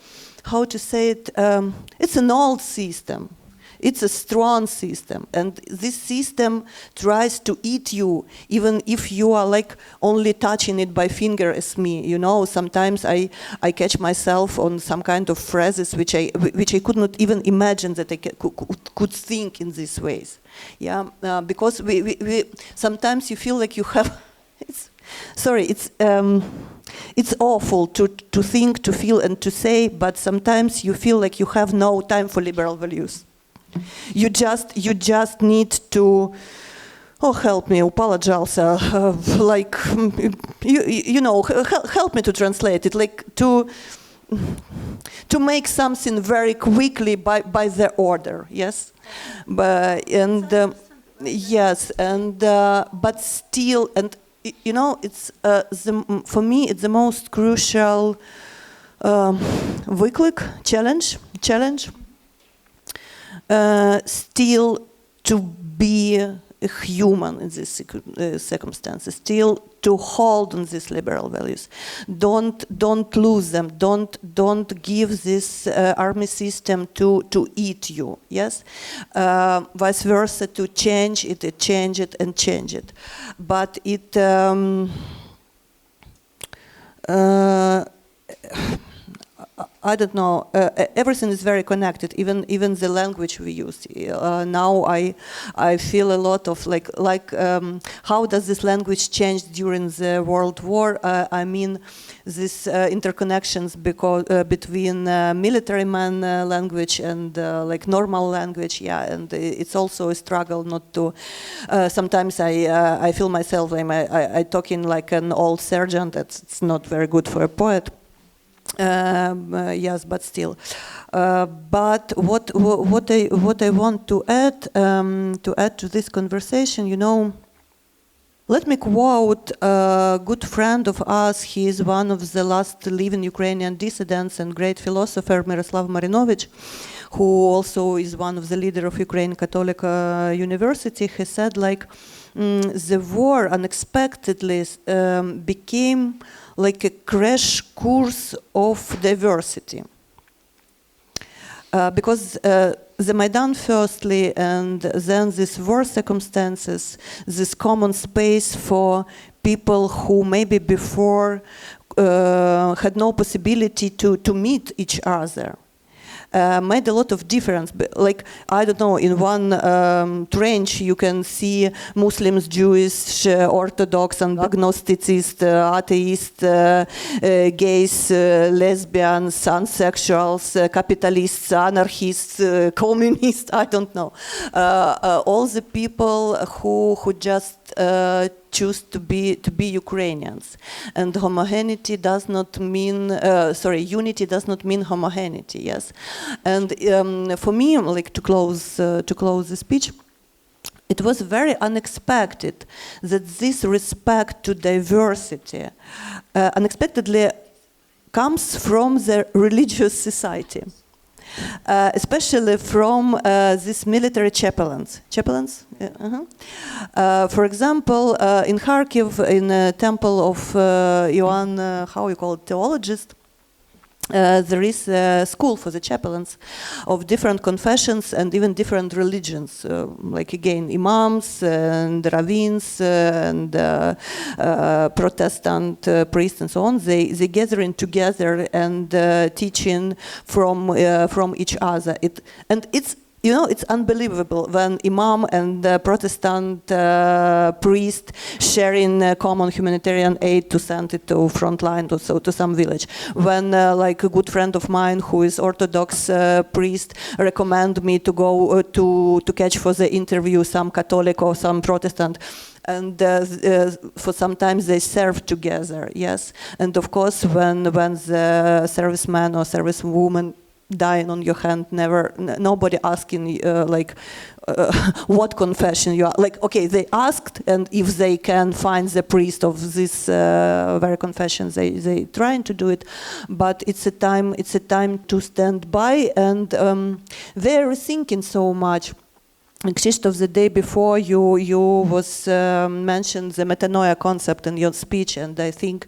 how to say it? It's an old system. It's a strong system, and this system tries to eat you, even if you are like only touching it by finger as me. You know, sometimes I catch myself on some kind of phrases which I could not even imagine that I could think in these ways. Yeah, because we sometimes you feel like you have. It's awful to think, to feel, and to say, but sometimes you feel like you have no time for liberal values. You just need to, oh, help me, упала, like, you know, help me to translate it, like to make something very quickly by the order, yes, but yes, and but still, and you know, it's for me it's the most crucial challenge. Still to be a human in these circumstances, still to hold on these liberal values. Don't lose them. Don't give this army system to eat you. Yes, vice versa, to change it. But it. I don't know. Everything is very connected. Even the language we use. Now I feel a lot of like how does this language change during the World War? I mean, these interconnections between military man language and like normal language. Yeah, and it's also a struggle not to. Sometimes I feel myself I talking like an old sergeant. It's not very good for a poet. Yes, but still. But what I want to add to this conversation, you know, let me quote a good friend of us. He is one of the last living Ukrainian dissidents and great philosopher, Miroslav Marinovich, who also is one of the leader of Ukraine Catholic University. He said, like, the war unexpectedly became like a crash course of diversity. Because the Maidan firstly, and then these war circumstances, this common space for people who maybe before had no possibility to meet each other, made a lot of difference. Like, I don't know, in one trench you can see Muslims, Jewish, Orthodox, and agnostics, atheists, gays, lesbians, unsexuals, capitalists, anarchists, communists, I don't know. All the people who just choose to be Ukrainians, and homogeneity does not mean unity does not mean homogeneity. Yes, and for me, like, to close the speech, it was very unexpected that this respect to diversity unexpectedly comes from the religious society. Especially from these military chaplains. For example, in Kharkiv, in a temple of Ioan, how you call it, theologist, there is a school for the chaplains of different confessions and even different religions, like again imams and rabbins and Protestant priests and so on. They gathering together and teaching from each other. It's unbelievable when imam and Protestant priest sharing common humanitarian aid to send it to frontline, to some village. When like a good friend of mine who is Orthodox priest recommend me to go to catch for the interview some Catholic or some Protestant. And for sometimes they serve together, yes. And of course, when the serviceman or servicewoman dying on your hand, nobody asking what confession you are. Like, okay, they asked, and if they can find the priest of this very confession, they trying to do it. But it's a time to stand by, and they're rethinking so much. Krzysztof, the day before you was mentioned the metanoia concept in your speech, and I think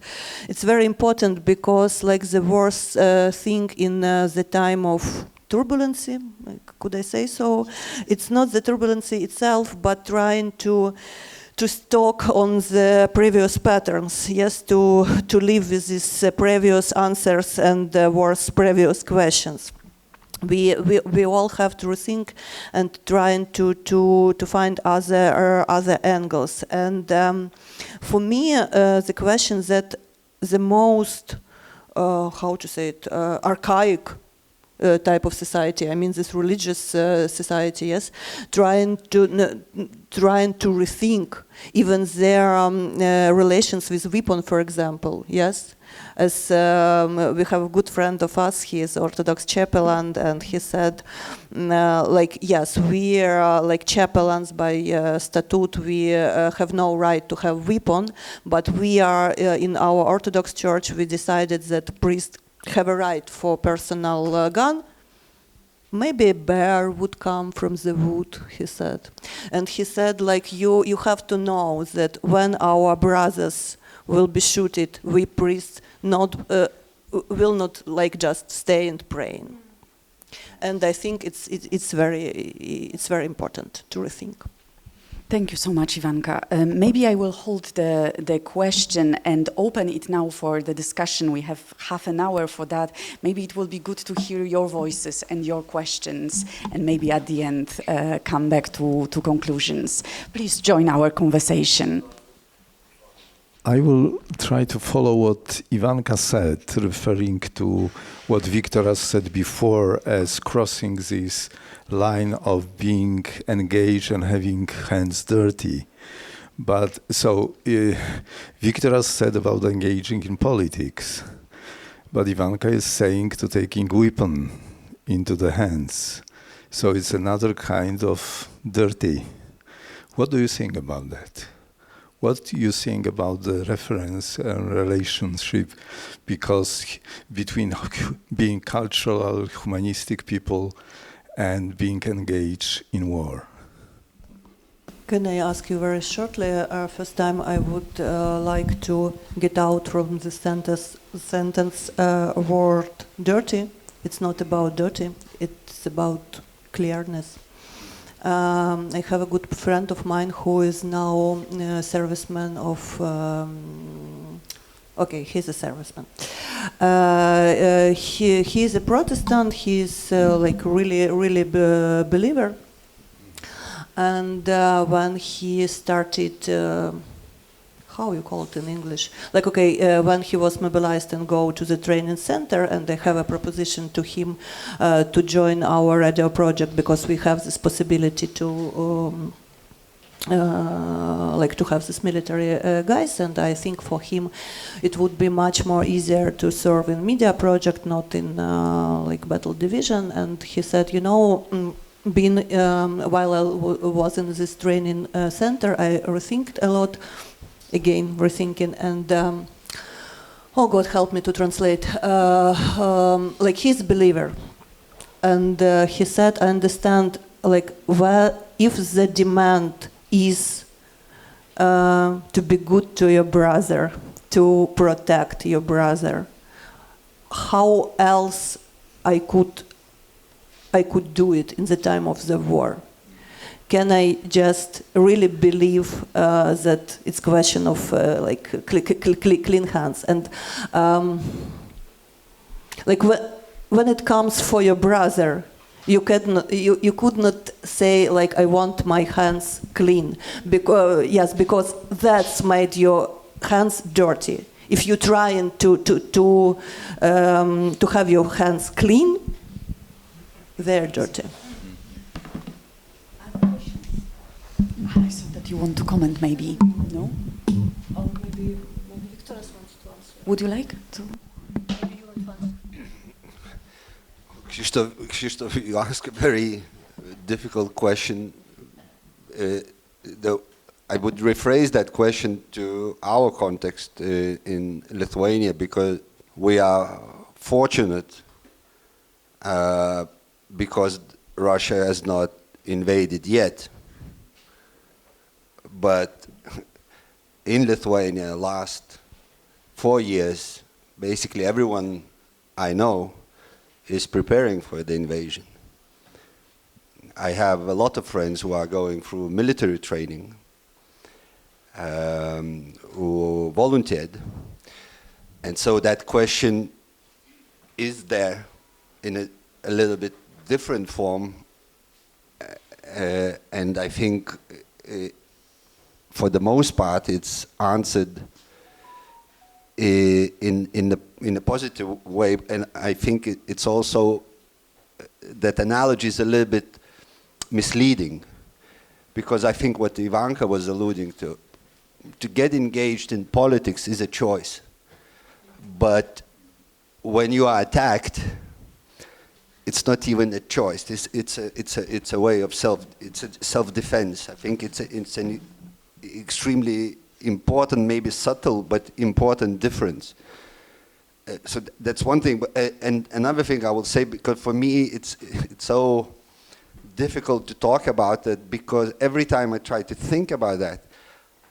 it's very important because, like, the worst thing in the time of turbulency, could I say so? It's not the turbulency itself, but trying to stock on the previous patterns, yes, to live with these previous answers and worse previous questions. We all have to rethink and trying to find other angles. And for me, the question that the most archaic type of society, I mean this religious society, yes, trying to rethink even their relations with weapon, for example, yes. As we have a good friend of us, he is Orthodox chaplain, and he said, yes, we are like chaplains by statute. We have no right to have weapon, but we are in our Orthodox church. We decided that priests have a right for personal gun. Maybe a bear would come from the wood, he said, and he said, like, you have to know that when our brothers will be shooted, we priests will not like just stay and pray. And I think it's very important to rethink. Thank you so much, Ivanka. Maybe I will hold the question and open it now for the discussion. We have half an hour for that. Maybe it will be good to hear your voices and your questions, and maybe at the end come back to conclusions. Please join our conversation. I will try to follow what Ivanka said, referring to what Victor has said before as crossing this line of being engaged and having hands dirty. But so Victor has said about engaging in politics. But Ivanka is saying to taking weapon into the hands. So it's another kind of dirty. What do you think about that? What do you think about the reference and relationship because between being cultural, humanistic people and being engaged in war? Can I ask you very shortly? First time I would like to get out from the sentence word dirty. It's not about dirty, it's about clearness. I have a good friend of mine who is now a serviceman of okay, he's a serviceman. He is a Protestant. He's like really believer. And when he started, how you call it in English? Like, okay, when he was mobilized and go to the training center, and they have a proposition to him to join our radio project because we have this possibility to like to have this military guys, and I think for him it would be much more easier to serve in media project, not in like battle division. And he said, you know, while I was in this training center, I rethinked a lot, again rethinking, and oh God help me to translate, like he's a believer, and he said, I understand, like, well, if the demand is to be good to your brother, to protect your brother, how else I could do it in the time of the war? Can I just really believe that it's question of like clean hands? And like when it comes for your brother, you could not say like I want my hands clean, because yes, because that's made your hands dirty. If you trying to have your hands clean, they're dirty. I thought that you want to comment, maybe. No? Or maybe Victoras wants to answer. Would you like to? Maybe you want to answer. Krzysztof, you ask a very difficult question. I would rephrase that question to our context in Lithuania, because we are fortunate because Russia has not invaded yet. But in Lithuania, last 4 years, basically everyone I know is preparing for the invasion. I have a lot of friends who are going through military training, who volunteered. And so that question is there in a little bit different form. And I think for the most part it's answered in a positive way. And I think it's also, that analogy is a little bit misleading, because I think what Ivanka was alluding to get engaged in politics is a choice. But when you are attacked, it's not even a choice. It's a way of self-defense. I think it's an extremely important, maybe subtle, but important difference. So that's one thing. And another thing I will say, because for me it's so difficult to talk about it, because every time I try to think about that,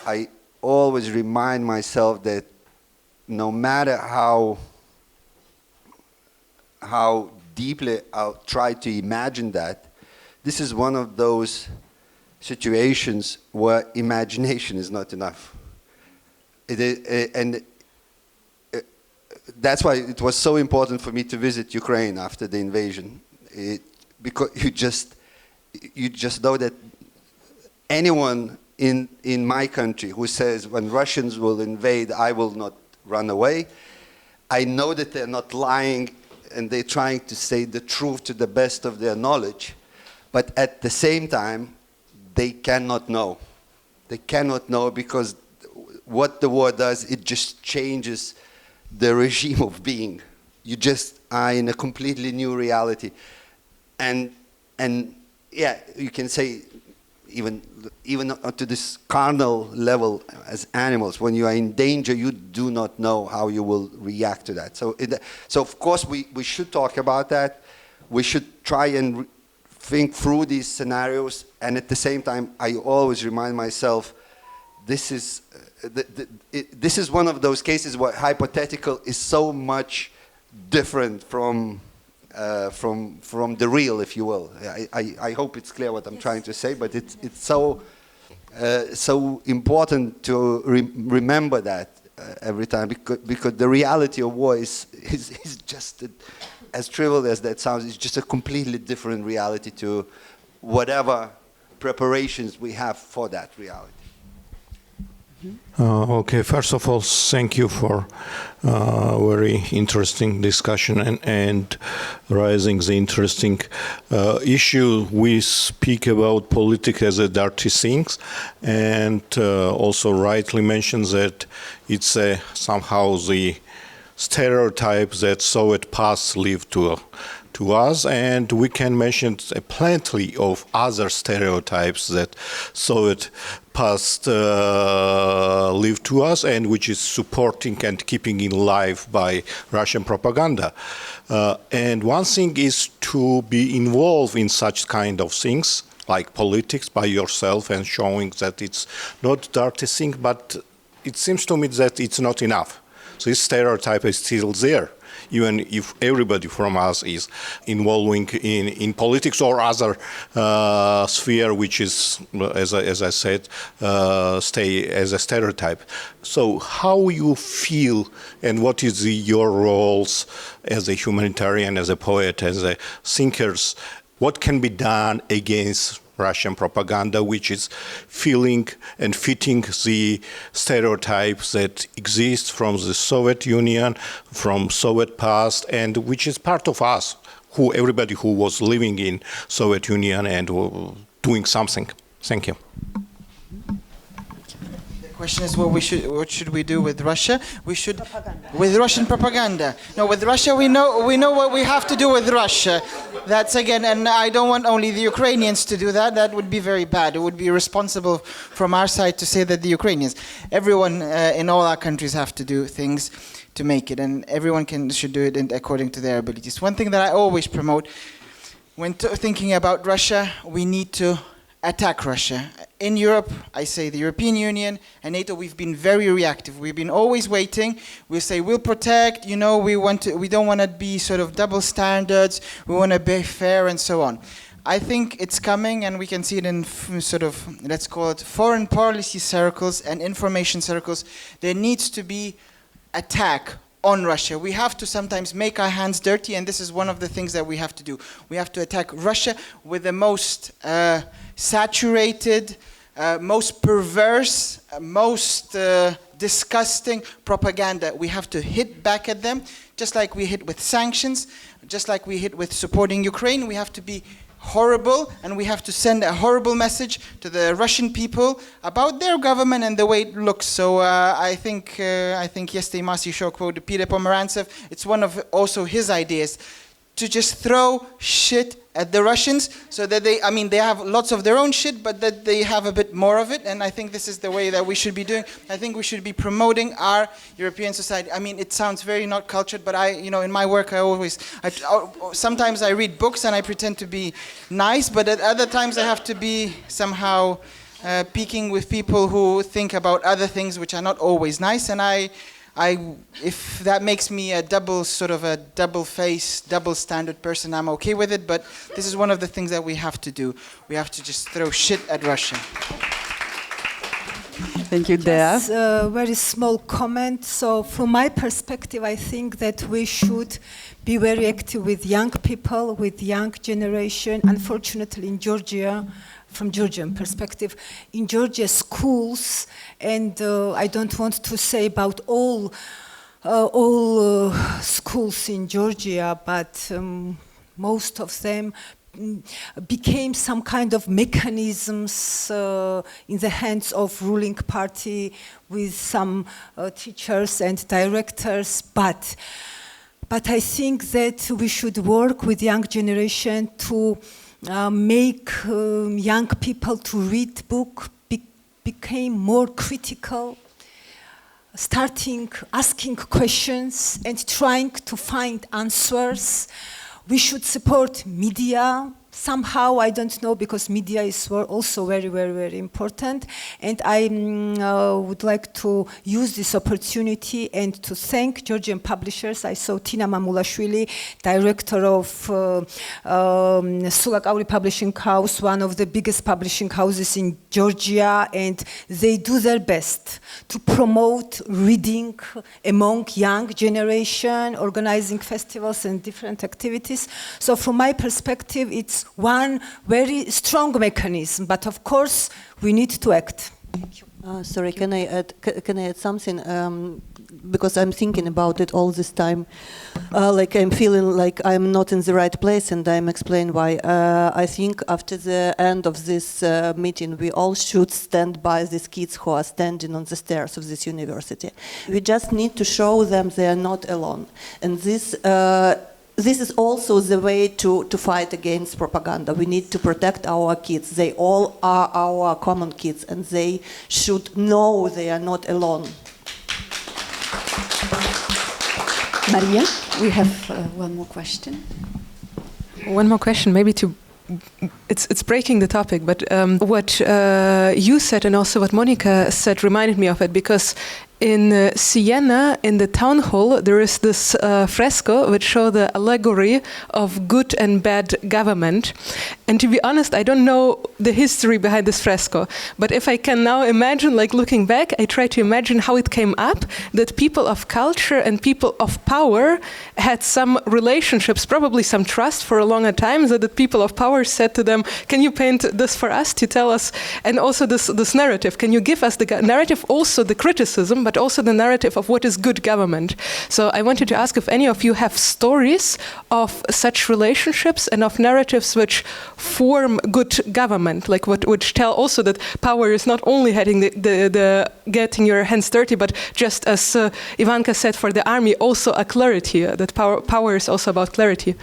I always remind myself that no matter how deeply I'll try to imagine that, this is one of those situations where imagination is not enough. That's why it was so important for me to visit Ukraine after the invasion, because you just know that anyone in my country who says when Russians will invade, I will not run away, I know that they're not lying and they're trying to say the truth to the best of their knowledge, but at the same time, they cannot know. They cannot know, because what the war does, it just changes the regime of being. you just are in a completely new reality. And yeah, you can say even to this carnal level as animals, when you are in danger, you do not know how you will react to that. So of course we should talk about that. We should try and think through these scenarios, and at the same time, I always remind myself, this is one of those cases where hypothetical is so much different from the real, if you will. I hope it's clear what I'm trying to say, but it's so important to remember that every time, because the reality of war is just as trivial as that sounds. It's just a completely different reality to whatever preparations we have for that reality. Okay, first of all, thank you for very interesting discussion and raising the interesting issue. We speak about politics as a dirty thing, and also rightly mentioned that it's somehow the stereotype that Soviet past lived to us, and we can mention plenty of other stereotypes that Soviet past lived to us, and which is supporting and keeping in life by Russian propaganda. And one thing is to be involved in such kind of things, like politics, by yourself, and showing that it's not dirty thing, but it seems to me that it's not enough. So this stereotype is still there, even if everybody from us is involving in politics or other sphere, which is, as I said, stay as a stereotype. So how you feel, and what is your roles as a humanitarian, as a poet, as a thinkers? What can be done against Russian propaganda, which is feeling and fitting the stereotypes that exist from the Soviet Union, from Soviet past, and which is part of us, everybody who was living in Soviet Union and doing something. Thank you. The question is what should we do with Russia? We should with Russian propaganda. No, with Russia we know what we have to do with Russia. That's again, and I don't want only the Ukrainians to do that. That would be very bad. It would be irresponsible from our side to say that the Ukrainians. Everyone in all our countries have to do things to make it, and everyone should do it according to their abilities. One thing that I always promote when thinking about Russia, we need to attack Russia. In Europe, I say the European Union and NATO, we've been very reactive. We've been always waiting. We say we'll protect, we don't want to be sort of double standards. We want to be fair and so on. I think it's coming, and we can see it in sort of, let's call it foreign policy circles and information circles. There needs to be attack on Russia. We have to sometimes make our hands dirty, and this is one of the things that we have to do. We have to attack Russia with the most saturated, most perverse, most disgusting propaganda. We have to hit back at them, just like we hit with sanctions, just like we hit with supporting Ukraine. We have to be horrible, and we have to send a horrible message to the Russian people about their government and the way it looks. So I think yesterday Masi Show quoted Peter Pomerantsev. It's one of also his ideas to just throw shit at the Russians, so that they have lots of their own shit, but that they have a bit more of it. And I think this is the way that we should be doing. I think we should be promoting our European society. I mean, it sounds very not cultured, but in my work, sometimes I read books and I pretend to be nice, but at other times I have to be somehow peaking with people who think about other things which are not always nice. And if that makes me a double-faced, double-standard person, I'm okay with it. But this is one of the things that we have to do. We have to just throw shit at Russia. Thank you, Dea. Just a very small comment. So from my perspective, I think that we should be very active with young people, with young generation. Unfortunately, in Georgia, from Georgian perspective, in Georgia schools, and I don't want to say about all schools in Georgia, but most of them became some kind of mechanisms in the hands of ruling party with some teachers and directors. But But I think that we should work with young generation to make young people to read book, became more critical, starting asking questions and trying to find answers. We should support media. Somehow, I don't know, because media is also very, very, very important. And I would like to use this opportunity and to thank Georgian publishers. I saw Tina Mamulashvili, director of Sulak Publishing House, one of the biggest publishing houses in Georgia, and they do their best to promote reading among young generation, organizing festivals and different activities. So from my perspective, it's one very strong mechanism, but of course we need to act. Thank you. Sorry, can I add something? Because I'm thinking about it all this time. Like I'm feeling like I'm not in the right place, and I'm explaining why. I think after the end of this meeting, we all should stand by these kids who are standing on the stairs of this university. We just need to show them they are not alone. And this is also the way to fight against propaganda. We need to protect our kids. They all are our common kids, and they should know they are not alone. Maria, we have one more question. One more question, maybe it's breaking the topic, but what you said and also what Monica said reminded me of it, because in Siena, in the town hall, there is this fresco which shows the allegory of good and bad government. And to be honest, I don't know the history behind this fresco. But if I can now imagine, like looking back, I try to imagine how it came up, that people of culture and people of power had some relationships, probably some trust for a longer time, so that people of power said to them, can you paint this for us to tell us? And also this narrative, can you give us the narrative, also the criticism, but also the narrative of what is good government. So I wanted to ask if any of you have stories of such relationships and of narratives which form good government, like which tell also that power is not only having the getting your hands dirty, but just as Ivanka said for the army, also a clarity, that power is also about clarity.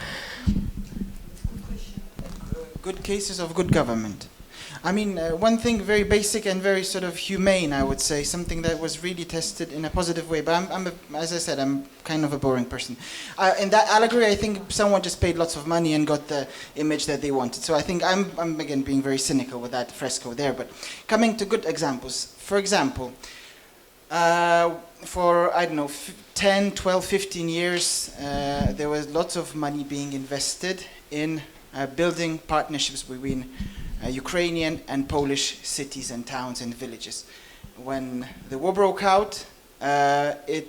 Good cases of good government. I mean, one thing very basic and very sort of humane, I would say, something that was really tested in a positive way. But as I said, I'm kind of a boring person. In that allegory, I think someone just paid lots of money and got the image that they wanted. So I think I'm again being very cynical with that fresco there. But coming to good examples, for example, for, I don't know, 10, 12, 15 years, there was lots of money being invested in building partnerships between Ukrainian and Polish cities and towns and villages. When the war broke out, it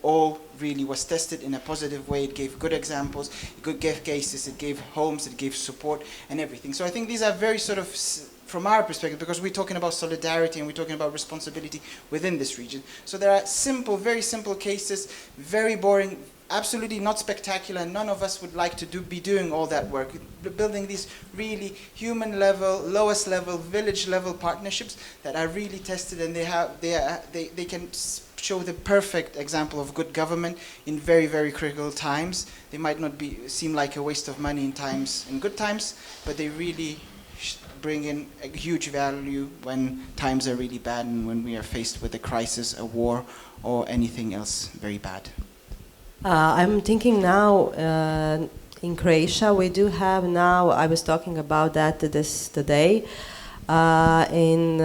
all really was tested in a positive way. It gave good examples, it gave cases, it gave homes, it gave support and everything. So I think these are very sort of, from our perspective, because we're talking about solidarity and we're talking about responsibility within this region. So there are simple, very simple cases, very boring, absolutely not spectacular. None of us would like to be doing all that work. Building these really human level, lowest level, village level partnerships that are really tested, and they can show the perfect example of good government in very, very critical times. They might not seem like a waste of money in good times, but they really bring in a huge value when times are really bad and when we are faced with a crisis, a war, or anything else very bad. I'm thinking now in Croatia we do have now, I was talking about that today, in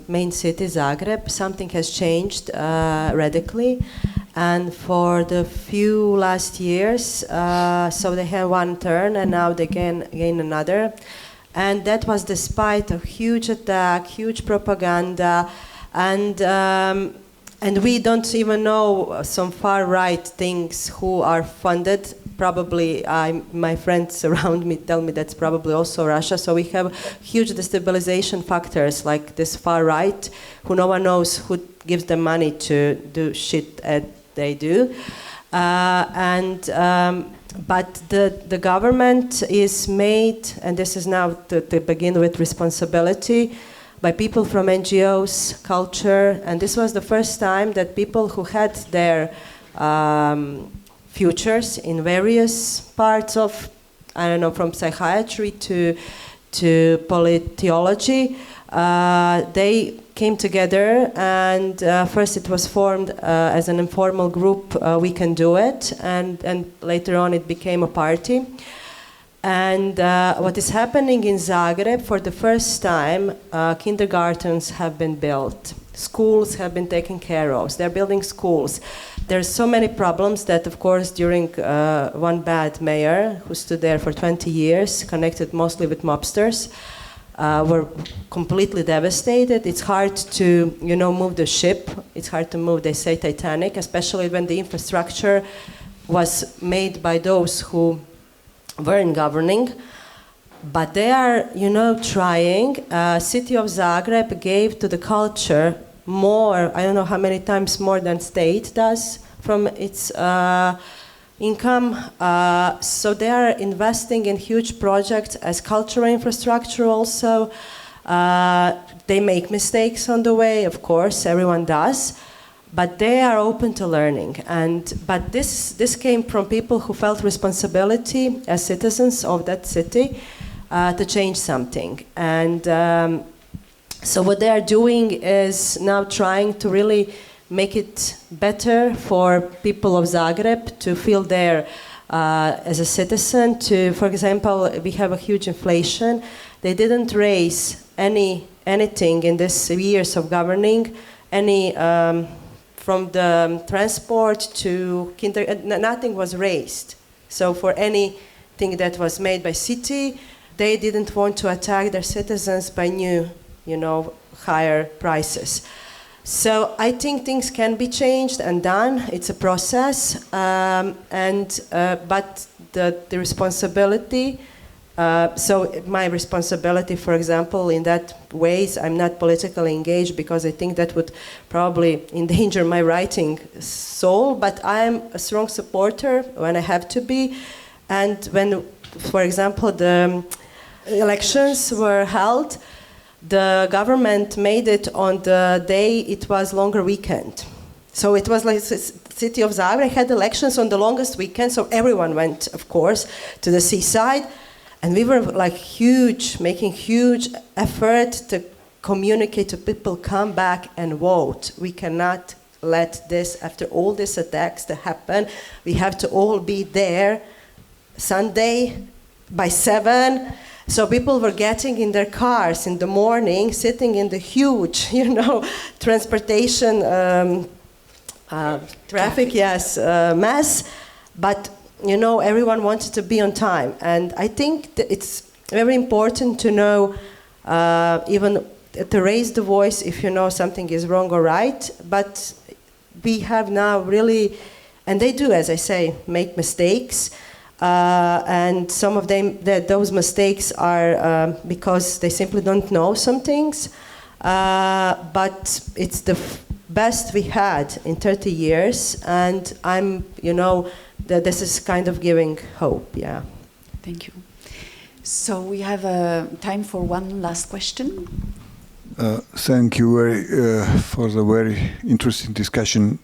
main city Zagreb something has changed radically, and for the few last years so they had one turn and now they gain another, and that was despite a huge attack, huge propaganda, and we don't even know some far-right things who are funded. Probably, my friends around me tell me that's probably also Russia. So we have huge destabilization factors like this far-right, who no one knows who gives them money to do shit that they do. But the government is made, and this is now to begin with responsibility, by people from NGOs, culture, and this was the first time that people who had their futures in various parts of, I don't know, from psychiatry to politology. They came together, and first it was formed as an informal group, We Can Do It, and later on it became a party. And what is happening in Zagreb, for the first time, kindergartens have been built. Schools have been taken care of. They're building schools. There's so many problems that, of course, during one bad mayor who stood there for 20 years, connected mostly with mobsters, were completely devastated. It's hard to, move the ship. It's hard to move, they say, Titanic, especially when the infrastructure was made by those who weren't governing. But they are, trying. City of Zagreb gave to the culture more, I don't know how many times more than state does from its income. So they are investing in huge projects as cultural infrastructure also. They make mistakes on the way, of course, everyone does. But they are open to learning. But this came from people who felt responsibility as citizens of that city to change something. And so what they are doing is now trying to really make it better for people of Zagreb to feel there as a citizen. For example, we have a huge inflation. They didn't raise anything in these years of governing, from the transport to nothing was raised. So for anything that was made by city, they didn't want to attack their citizens by new, higher prices. So I think things can be changed and done. It's a process, but the responsibility. So my responsibility, for example, in that ways, I'm not politically engaged because I think that would probably endanger my writing soul. But I'm a strong supporter when I have to be, and when, for example, the elections were held, the government made it on the day it was longer weekend. So it was like city of Zagreb had elections on the longest weekend, so everyone went, of course, to the seaside. And we were like making huge effort to communicate to people, come back and vote. We cannot let this, after all these attacks to happen, we have to all be there Sunday by 7. So people were getting in their cars in the morning, sitting in the huge, transportation, traffic, mess. But, everyone wanted to be on time. And I think that it's very important to know, even to raise the voice if you know something is wrong or right. But we have now really, and they do, as I say, make mistakes. And some of them, those mistakes are because they simply don't know some things. But it's the best we had in 30 years. And I'm, that this is kind of giving hope, yeah. Thank you. So we have time for one last question. Thank you for the very interesting discussion.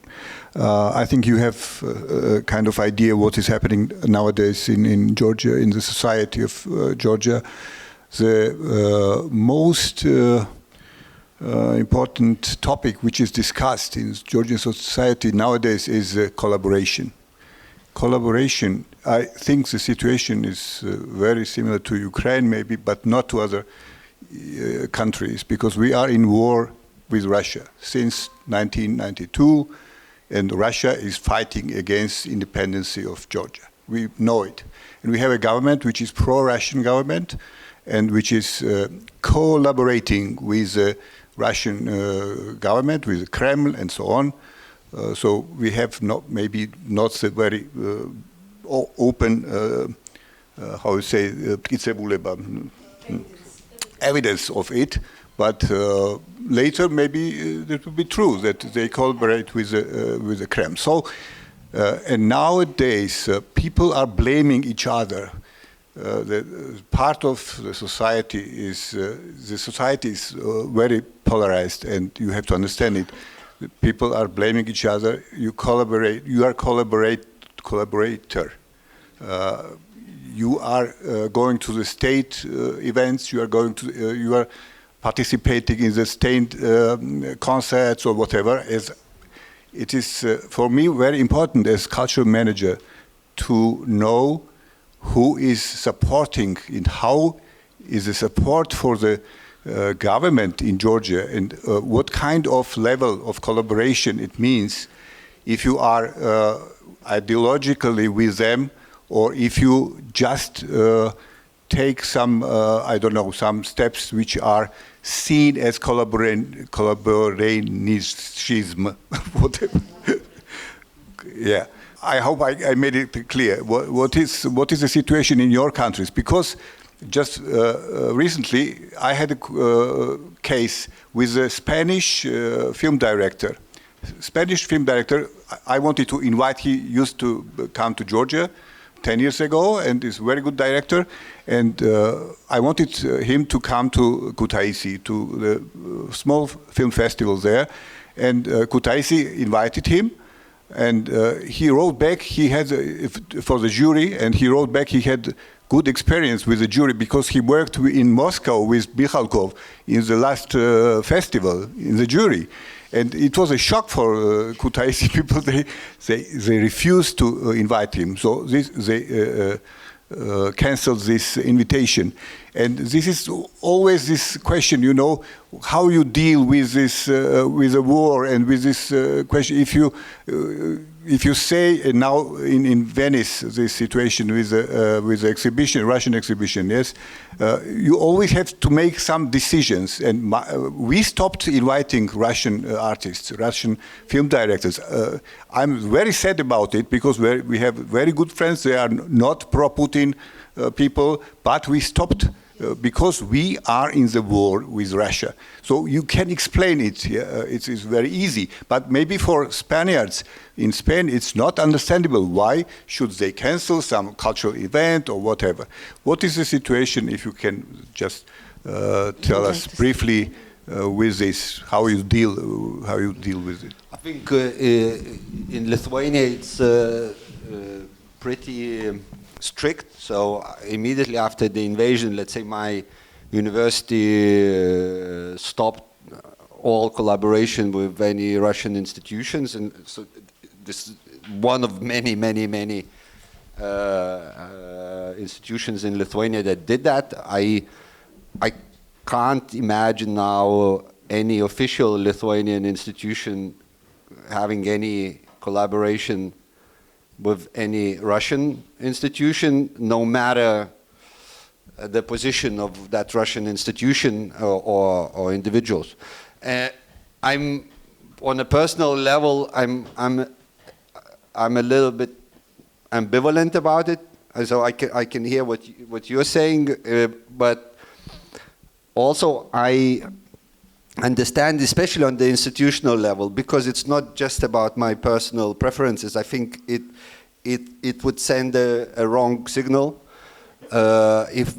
I think you have a kind of idea what is happening nowadays in Georgia, in the society of Georgia. The most important topic which is discussed in Georgian society nowadays is collaboration. Collaboration, I think the situation is very similar to Ukraine maybe, but not to other countries, because we are in war with Russia since 1992, and Russia is fighting against independence of Georgia. We know it. And we have a government which is pro-Russian government and which is collaborating with the Russian government, with the Kremlin and so on. So we have maybe not the very open, how you say, evidence of it, but later maybe it will be true that they collaborate with the Kremlin. So, and nowadays people are blaming each other. The part of the society is very polarized, and you have to understand it. People are blaming each other. You are collaborating collaborator. You are going to the state events. You are participating in the state concerts or whatever. It is for me very important as cultural manager to know who is supporting and how is the support for the government in Georgia, and what kind of level of collaboration it means if you are ideologically with them, or if you just take some, I don't know, some steps which are seen as collaborationism, whatever. Yeah, I hope I made it clear. What is the situation in your countries? Because just recently I had a case with a Spanish film director. Spanish film director, I wanted to invite, he used to come to Georgia 10 years ago and is a very good director, and I wanted him to come to Kutaisi, to the small film festival there, and Kutaisi invited him, and he wrote back, he had, for the jury, and he wrote back he had good experience with the jury because he worked in Moscow with Mikhalkov in the last festival in the jury. And it was a shock for Kutaisi people. They refused to invite him. So they canceled this invitation. And this is always this question, you know, how you deal with this, with the war and with this question. If you say now in Venice, this situation with the exhibition, Russian exhibition, yes, you always have to make some decisions. And we stopped inviting Russian artists, Russian film directors. I'm very sad about it because we have very good friends. They are not pro-Putin people, but we stopped because we are in the war with Russia. So you can explain it. It's very easy. But maybe for Spaniards in Spain, it's not understandable. Why should they cancel some cultural event or whatever? What is the situation, if you can just tell us briefly with this, how you deal with it? I think in Lithuania it's pretty strict. So immediately after the invasion, let's say my university stopped all collaboration with any Russian institutions, and so this is one of many institutions in Lithuania that did that. I can't imagine now any official Lithuanian institution having any collaboration with any Russian institution, no matter the position of that Russian institution or individuals. I'm on a personal level, I'm a little bit ambivalent about it. So I can hear what you're saying, but also I understand, especially on the institutional level, because it's not just about my personal preferences. I think it would send a wrong signal if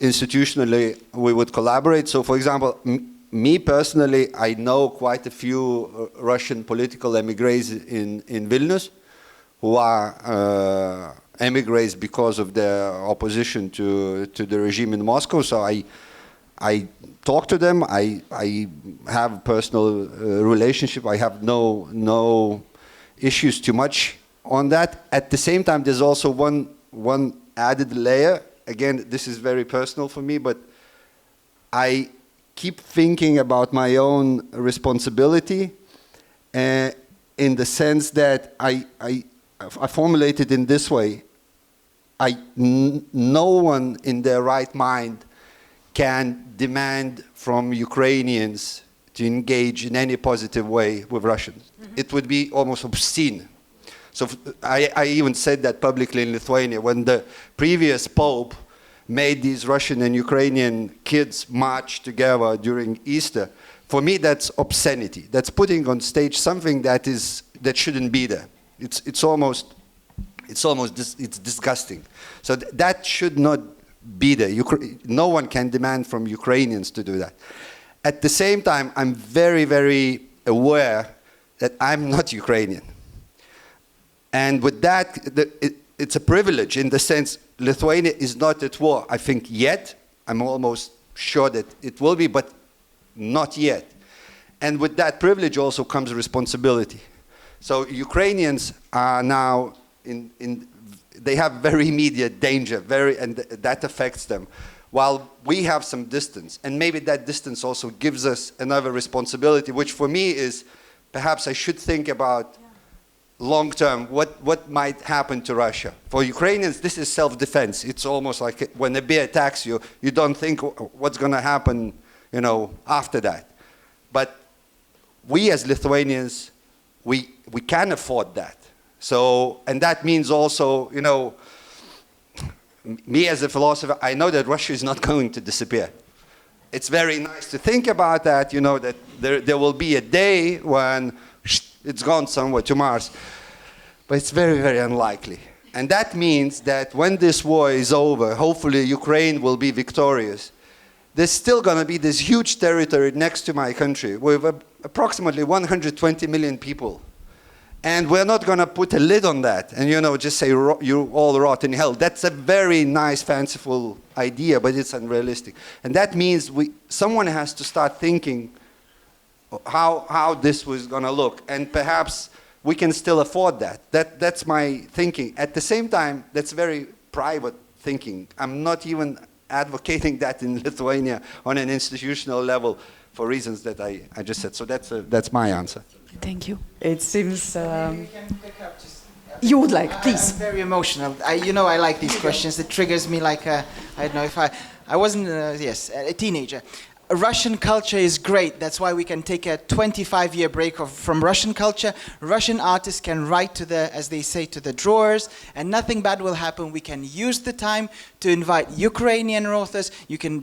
institutionally we would collaborate. So, for example, me personally, I know quite a few Russian political emigres in Vilnius who are emigres because of their opposition to the regime in Moscow. So I talk to them. I have a personal relationship. I have no issues too much on that. At the same time, there's also one added layer. Again, this is very personal for me, but I keep thinking about my own responsibility in the sense that I formulate it in this way. No one in their right mind can demand from Ukrainians to engage in any positive way with Russians. Mm-hmm. It would be almost obscene. So I even said that publicly in Lithuania when the previous Pope made these Russian and Ukrainian kids march together during Easter. For me, that's obscenity. That's putting on stage something that shouldn't be there. It's disgusting. So that should not be there. No one can demand from Ukrainians to do that. At the same time, I'm very, very aware that I'm not Ukrainian. And with that, it's a privilege in the sense Lithuania is not at war, I think, yet. I'm almost sure that it will be, but not yet. And with that privilege also comes responsibility. So Ukrainians are now they have very immediate danger, and that affects them. While we have some distance, and maybe that distance also gives us another responsibility, which for me is perhaps I should think about long term, what might happen to Russia. For Ukrainians, this is self-defense. It's almost like when a bear attacks you, you don't think what's going to happen, after that. But we as Lithuanians, we can afford that. So, and that means also, me as a philosopher, I know that Russia is not going to disappear. It's very nice to think about that, that there will be a day when it's gone somewhere to Mars. But it's very, very unlikely. And that means that when this war is over, hopefully Ukraine will be victorious. There's still going to be this huge territory next to my country with approximately 120 million people. And we're not going to put a lid on that and, just say, you all rot in hell. That's a very nice, fanciful idea, but it's unrealistic. And that means someone has to start thinking how this was going to look. And perhaps we can still afford that. That's my thinking. At the same time, that's very private thinking. I'm not even advocating that in Lithuania on an institutional level for reasons that I just said. So that's my answer. Thank you. It seems you would like, please. I'm very emotional. I like these questions. It triggers me like I don't know if I wasn't a teenager. Russian culture is great. That's why we can take a 25-year break from Russian culture. Russian artists can write to as they say, to the drawers, and nothing bad will happen. We can use the time to invite Ukrainian authors,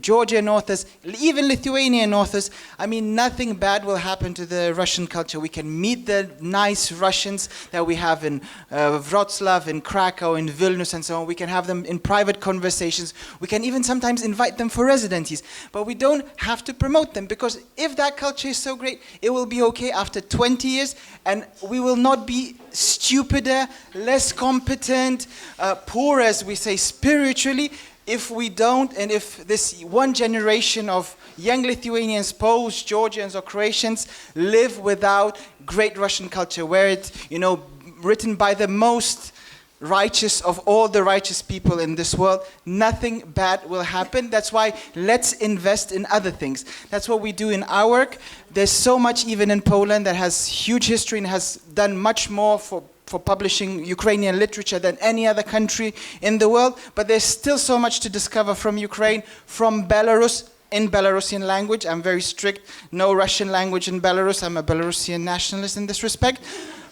Georgian authors, even Lithuanian authors. I mean, nothing bad will happen to the Russian culture. We can meet the nice Russians that we have in Wrocław, in Krakow, in Vilnius, and so on. We can have them in private conversations. We can even sometimes invite them for residencies. But we don't have to promote them, because if that culture is so great, it will be okay after 20 years, and we will not be stupider, less competent, poor, as we say, spiritually, if we don't, and if this one generation of young Lithuanians, Poles, Georgians, or Croatians live without great Russian culture, where it's, written by the most righteous of all the righteous people in this world, nothing bad will happen. That's why let's invest in other things. That's what we do in our work. There's so much even in Poland that has huge history and has done much more for publishing Ukrainian literature than any other country in the world. But there's still so much to discover from Ukraine, from Belarus, in Belarusian language. I'm very strict. No Russian language in Belarus. I'm a Belarusian nationalist in this respect.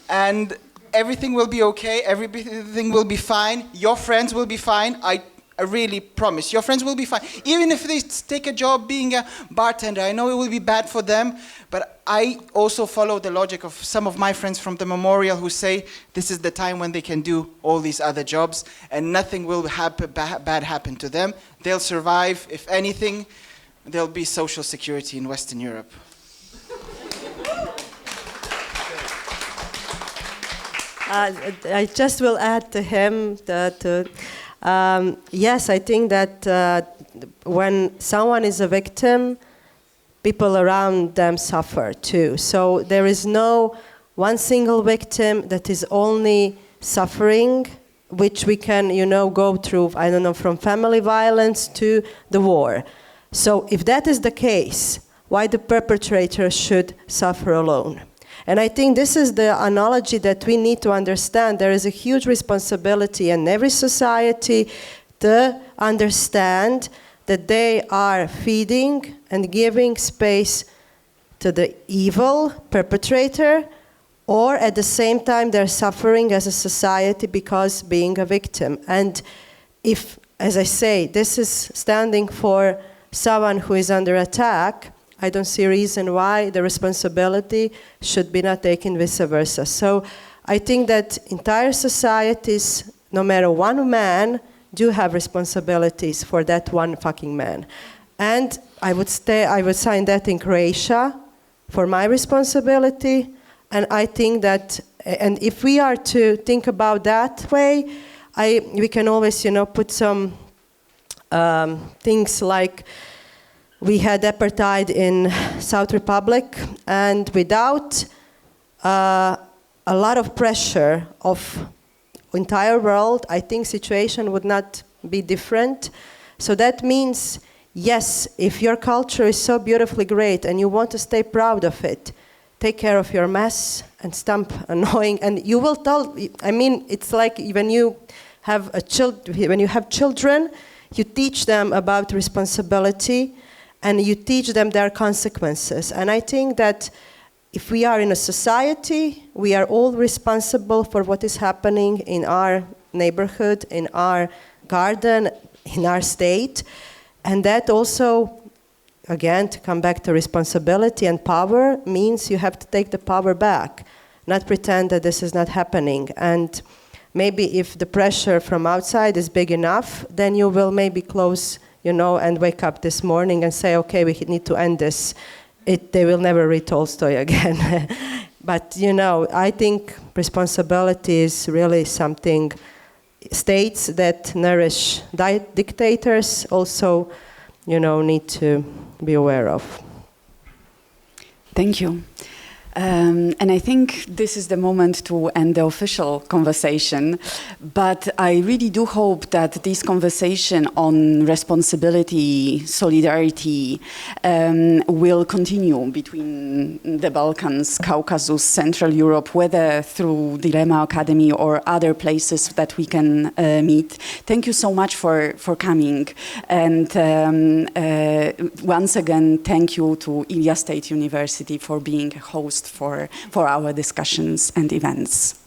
And everything will be okay. Everything will be fine. Your friends will be fine. I really promise. Your friends will be fine. Even if they take a job being a bartender, I know it will be bad for them, but I also follow the logic of some of my friends from the memorial who say this is the time when they can do all these other jobs and nothing will bad happen to them. They'll survive. If anything, there'll be social security in Western Europe. I just will add to him that, yes, I think that when someone is a victim, people around them suffer too. So there is no one single victim that is only suffering, which we can, go through, I don't know, from family violence to the war. So if that is the case, why the perpetrator should suffer alone? And I think this is the analogy that we need to understand. There is a huge responsibility in every society to understand that they are feeding and giving space to the evil perpetrator, or at the same time they're suffering as a society because being a victim. And if, as I say, this is standing for someone who is under attack, I don't see a reason why the responsibility should be not taken vice versa. So I think that entire societies, no matter one man, do have responsibilities for that one fucking man. And I would sign that in Croatia for my responsibility, And I think that, and if we are to think about that way, we can always, put some things like we had apartheid in South Republic, and without a lot of pressure of entire world, I think situation would not be different. So that means, yes, if your culture is so beautifully great and you want to stay proud of it, take care of your mess and stop annoying. And you will tell, I mean, it's like when you have children, you teach them about responsibility and you teach them their consequences. And I think that if we are in a society, we are all responsible for what is happening in our neighborhood, in our garden, in our state. And that also, again, to come back to responsibility and power, means you have to take the power back, not pretend that this is not happening. And maybe if the pressure from outside is big enough, then you will maybe close, and wake up this morning and say, okay, we need to end this. They will never read Tolstoy again. But, I think responsibility is really something states that nourish dictators also, need to be aware of. Thank you. And I think this is the moment to end the official conversation. But I really do hope that this conversation on responsibility, solidarity, will continue between the Balkans, Caucasus, Central Europe, whether through Dilemma Academy or other places that we can meet. Thank you so much for coming. And once again, thank you to Ilia State University for being a host for our discussions and events.